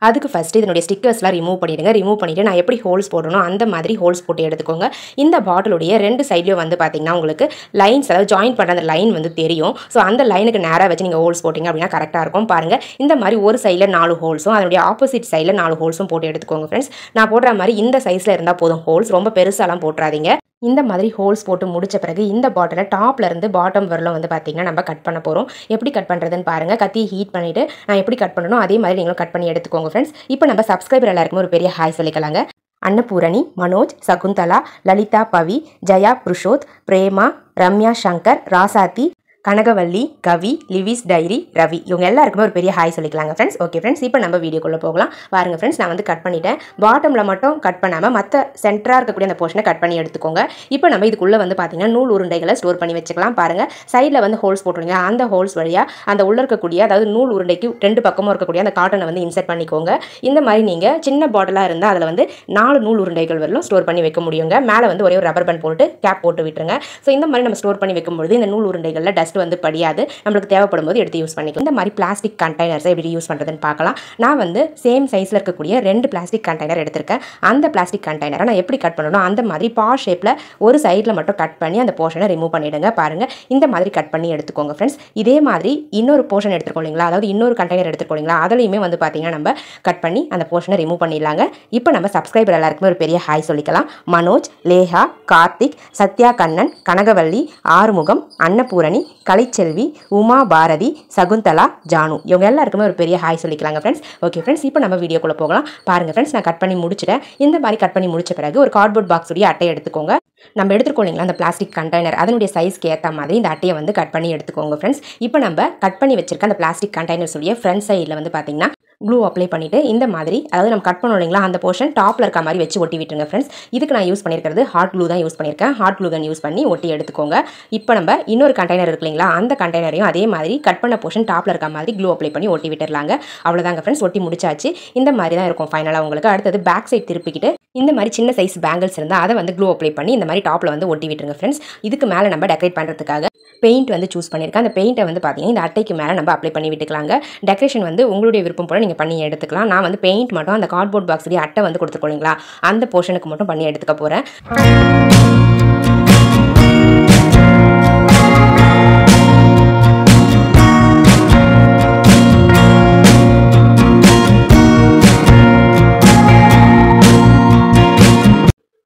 அதுக்கு ஃபஸ்ட்டு இதனுடைய ஸ்டிக்கர்ஸ்லாம் ரிமூவ் பண்ணிவிடுங்க. ரிமூவ் பண்ணிவிட்டு நான் எப்படி ஹோல்ஸ் போடணும் அந்த மாதிரி ஹோல்ஸ் போட்டு எடுத்துக்கோங்க. இந்த பாட்டிலுடைய 2 சைட்லையும் வந்து பார்த்திங்கன்னா உங்களுக்கு லைன்ஸ், அதாவது ஜாயின் பண்ணுற அந்த லைன் வந்து தெரியும். ஸோ அந்த லைனுக்கு நேராக வச்சு நீங்கள் ஹோல்ஸ் போட்டிங்க அப்படின்னா கரெக்டாக இருக்கும். பாருங்கள், இந்த மாதிரி ஒரு சைடில் 4 ஹோல்ஸும் அதனுடைய ஆப்போசிட் சைடில் 4 ஹோல்ஸும் போட்டு எடுத்துக்கோங்க ஃப்ரெண்ட்ஸ். நான் போடுற மாதிரி இந்த சைஸில் இருந்தால் போதும் ஹோல்ஸ், ரொம்ப பெருசாலாம் போட்டுறாதீங்க. இந்த மாதிரி ஹோல்ஸ் போட்டு முடிச்ச பிறகு இந்த பாட்டிலை டாப்ல இருந்து பாட்டம் வரலும் வந்து பார்த்தீங்கன்னா நம்ம கட் பண்ண போகிறோம். எப்படி கட் பண்ணுறதுன்னு பாருங்கள். கத்தியை ஹீட் பண்ணிவிட்டு நான் எப்படி கட் பண்ணணும் அதே மாதிரி நீங்களும் கட் பண்ணி எடுத்துக்கோங்க ஃப்ரெண்ட்ஸ். இப்போ நம்ம சப்ஸ்கிரைபர் எல்லாருக்குமே ஒரு பெரிய ஹாய் சொல்லிக்கலாங்க. அன்னபூரணி, மனோஜ், சகுந்தலா, லலிதா, பவி, ஜெயா, புருஷோத், பிரேமா, ரம்யா, சங்கர், ராசாத்தி, கனகவல்லி, கவி, லிவிஸ் டைரி, ரவி, இவங்க எல்லாருக்குமே ஒரு பெரிய ஹாய் சொல்லிக்கலாங்க ஃப்ரெண்ட்ஸ். ஓகே ஃப்ரெண்ட்ஸ், இப்போ நம்ம வீடியோக்குள்ளே போகலாம். பாருங்கள் ஃப்ரெண்ட்ஸ், நான் வந்து கட் பண்ணிட்டேன். பாட்டமில் மட்டும் கட் பண்ணாமல் மற்ற சென்டராக இருக்கக்கூடிய அந்த போர்ஷனை கட் பண்ணி எடுத்துக்கோங்க. இப்போ நம்ம இதுக்குள்ளே வந்து பார்த்தீங்கன்னா நூல் உருண்டைகளை ஸ்டோர் பண்ணி வச்சுக்கலாம். பாருங்கள், சைடில் வந்து ஹோல்ஸ் போட்டுருங்க. அந்த ஹோல்ஸ் வழியாக அந்த உள்ள இருக்கக்கூடிய, அதாவது நூல் உருண்டைக்கு 2 பக்கமும் இருக்கக்கூடிய அந்த காட்டனை வந்து இன்சர்ட் பண்ணிக்கோங்க. இந்த மாதிரி நீங்கள் சின்ன பாட்டிலாக இருந்தால் அதில் வந்து 4 நூல் உருண்டைகள் வரலும் ஸ்டோர் பண்ணி வைக்க முடியுங்க. மேலே வந்து ஒரே ஒரு ரப்பர் பேண்ட் போட்டு கேப் போட்டு விட்டுருங்க. ஸோ இந்த மாதிரி நம்ம ஸ்டோர் பண்ணி வைக்கும்போது இந்த நூல் உருண்டைகளில் டஸ்ட் டஸ்ட் வந்து படியாது. நம்மளுக்கு தேவைப்படும் போது எடுத்து யூஸ் பண்ணிக்கலாம். இந்த மாதிரி பிளாஸ்டிக் கண்டெய்னர்ஸை எப்படி யூஸ் பண்ணுறதுன்னு பார்க்கலாம். நான் வந்து சேம் சைஸில் இருக்கக்கூடிய 2 பிளாஸ்டிக் கண்டெய்னர் எடுத்திருக்கேன். அந்த பிளாஸ்டிக் கண்டெய்னரை நான் எப்படி கட் பண்ணணும், அந்த மாதிரி பா ஷேப்பில் ஒரு சைடில் மட்டும் கட் பண்ணி அந்த போர்ஷனை ரிமூவ் பண்ணிவிடுங்க. பாருங்கள், இந்த மாதிரி கட் பண்ணி எடுத்துக்கோங்க ஃப்ரெண்ட்ஸ். இதே மாதிரி இன்னொரு போர்ஷன் எடுத்துக்கோங்க இல்லைங்களா, அதாவது இன்னொரு கண்டெய்னர் எடுத்துக்கோங்க இல்லைங்களா, அதுலேயுமே வந்து பார்த்தீங்கன்னா நம்ம கட் பண்ணி அந்த போர்ஷனை ரிமூவ் பண்ணிடலாங்க. இப்போ நம்ம சப்ஸ்கிரைபர் எல்லாருக்குமே ஒரு பெரிய ஹாய் சொல்லிக்கலாம். மனோஜ், லேஹா, கார்த்திக், சத்யா, கண்ணன், கனகவல்லி, ஆறுமுகம், அன்னபூரணி, கலைச்செல்வி, உமா பாரதி, சகுந்தலா, ஜானு, இவங்க எல்லாருக்குமே ஒரு பெரிய ஹாய் சொல்லிக்கலாங்க ஃப்ரெண்ட்ஸ். ஓகே ஃப்ரெண்ட்ஸ், இப்போ நம்ம வீடியோக்குள்ளே போகலாம். பாருங்கள் ஃப்ரெண்ட்ஸ், நான் கட் பண்ணி முடிச்சிட்டேன். இந்த மாதிரி கட் பண்ணி முடிச்ச பிறகு ஒரு கார்ட்போர்ட் பாக்ஸுடைய அட்டை எடுத்துக்கோங்க. நம்ம எடுத்துருக்கோம் இல்லைங்களா அந்த பிளாஸ்டிக் கண்டெய்னர், அதனுடைய சைஸ்க்கு ஏற்ற மாதிரி இந்த அட்டையை வந்து கட் பண்ணி எடுத்துக்கோங்க ஃப்ரெண்ட்ஸ். இப்போ நம்ம கட் பண்ணி வச்சிருக்க அந்த பிளாஸ்டிக் கண்டெய்னர்ஸுடைய ஃப்ரண்ட் சைடில் வந்து பார்த்தீங்கன்னா க்ளூ அப்ளை பண்ணிவிட்டு இந்த மாதிரி, அதாவது நம்ம கட் பண்ணோம் இல்லைங்களா அந்த போர்ஷன் டாப்பில் இருக்க மாதிரி வச்சு ஒட்டி விட்டுருங்க ஃப்ரெண்ட்ஸ். இதுக்கு நான் யூஸ் பண்ணியிருக்கிறது ஹாட் க்ளூ தான் யூஸ் பண்ணியிருக்கேன். ஹாட் க்ளூ கன் யூஸ் பண்ணி ஒட்டி எடுத்துக்கோங்க. இப்போ நம்ம இன்னொரு கண்டெய்னர் இருக்கு இல்லைங்களா, அந்த கண்டெய்னரையும் அதே மாதிரி கட் பண்ண போர்ஷன் டாப்பில் இருக்க மாதிரி க்ளூ அப்ளை பண்ணி ஒட்டி விட்டுடலாங்க. அவ்வளோதாங்க ஃப்ரெண்ட்ஸ், ஒட்டி முடிச்சாச்சு. இந்த மாதிரி தான் இருக்கும் ஃபைனலாக உங்களுக்கு. அடுத்தது பேக் சைட் திருப்பிக்கிட்டு இந்த மாதிரி சின்ன சைஸ் பேங்கிள்ஸ் இருந்தால் அதை வந்து க்ளூ அப்ளை பண்ணி இந்த மாதிரி டாப்பில் வந்து ஒட்டி விட்டுருங்க ஃப்ரெண்ட்ஸ். இதுக்கு மேலே நம்ம டெக்கரேட் பண்ணுறதுக்காக பெயிண்ட் வந்து சூஸ் பண்ணியிருக்கேன். அந்த பெயிண்ட்டை வந்து பார்த்தீங்கன்னா இந்த அட்டைக்கு மேலே நம்ம அப்ளை பண்ணி விட்டுக்கலாங்க. டெக்கரேஷன் வந்து உங்களுடைய விருப்பம் போல் நீங்கள் பண்ணி எடுத்துக்கலாம். நான் வந்து பெயிண்ட் மட்டும் அந்த கார்ட்போர்ட் பாக்ஸ்லேயே அட்டை வந்து கொடுத்துருக்கோம் இல்லைங்களா, அந்த போர்ஷனுக்கு மட்டும் பண்ணி எடுத்துக்க போகிறேன்.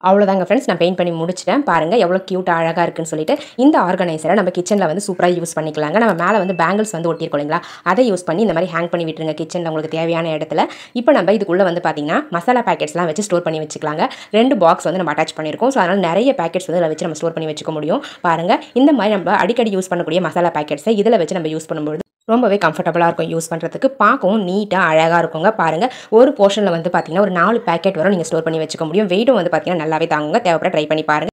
அவ்வளோதாங்க ஃப்ரெண்ட்ஸ், நான் பெயிண்ட் பண்ணி முடிச்சிட்டேன். பாருங்கள் எவ்வளோ க்யூட்டாக அழகாக இருக்குன்னு சொல்லிட்டு. இந்த ஆர்கனைசரை நம்ம கிச்சனில் வந்து சூப்பராக யூஸ் பண்ணிக்கலாங்க. நம்ம மேலே வந்து பேங்கிள்ஸ் வந்து ஒட்டியிருக்கோம் இல்லைங்களா, அதை யூஸ் பண்ணி இந்த மாதிரி ஹேங் பண்ணி விட்டுருங்க கிச்சனில் உங்களுக்கு தேவையான இடத்துல. இப்போ நம்ம இதுக்குள்ளே வந்து பார்த்தீங்கன்னா மசாலா பேக்கெட்ஸ்லாம் வச்சு ஸ்டோர் பண்ணி வச்சுக்கலாங்க. 2 பாக்ஸ் வந்து நம்ம அட்டாச் பண்ணியிருக்கோம். ஸோ அதனால் நிறைய பேக்கெட்ஸ் வந்து இதில் வச்சு நம்ம ஸ்டோர் பண்ணி வச்சுக்க முடியும். பாருங்கள், இந்த மாதிரி நம்ம அடிக்கடி யூஸ் பண்ணக்கூடிய மசாலா பேக்கெட்ஸை இதில் வச்சு நம்ம யூஸ் பண்ணும்போது ரொம்பவே கம்ஃபர்டபுளாக இருக்கும் யூஸ் பண்ணுறதுக்கு. பார்க்கவும் நீட்டாக அழகாக இருக்குங்க. பாருங்கள், ஒரு போர்ஷனில் வந்து பார்த்தீங்கன்னா ஒரு 4 பேக்கெட் வரை நீங்கள் ஸ்டோர் பண்ணி வச்சுக்க முடியும். வெயிட்டும் வந்து பார்த்தீங்கன்னா நல்லாவே தாங்குங்க. தேவைப்பட ட்ரை பண்ணி பாருங்கள்.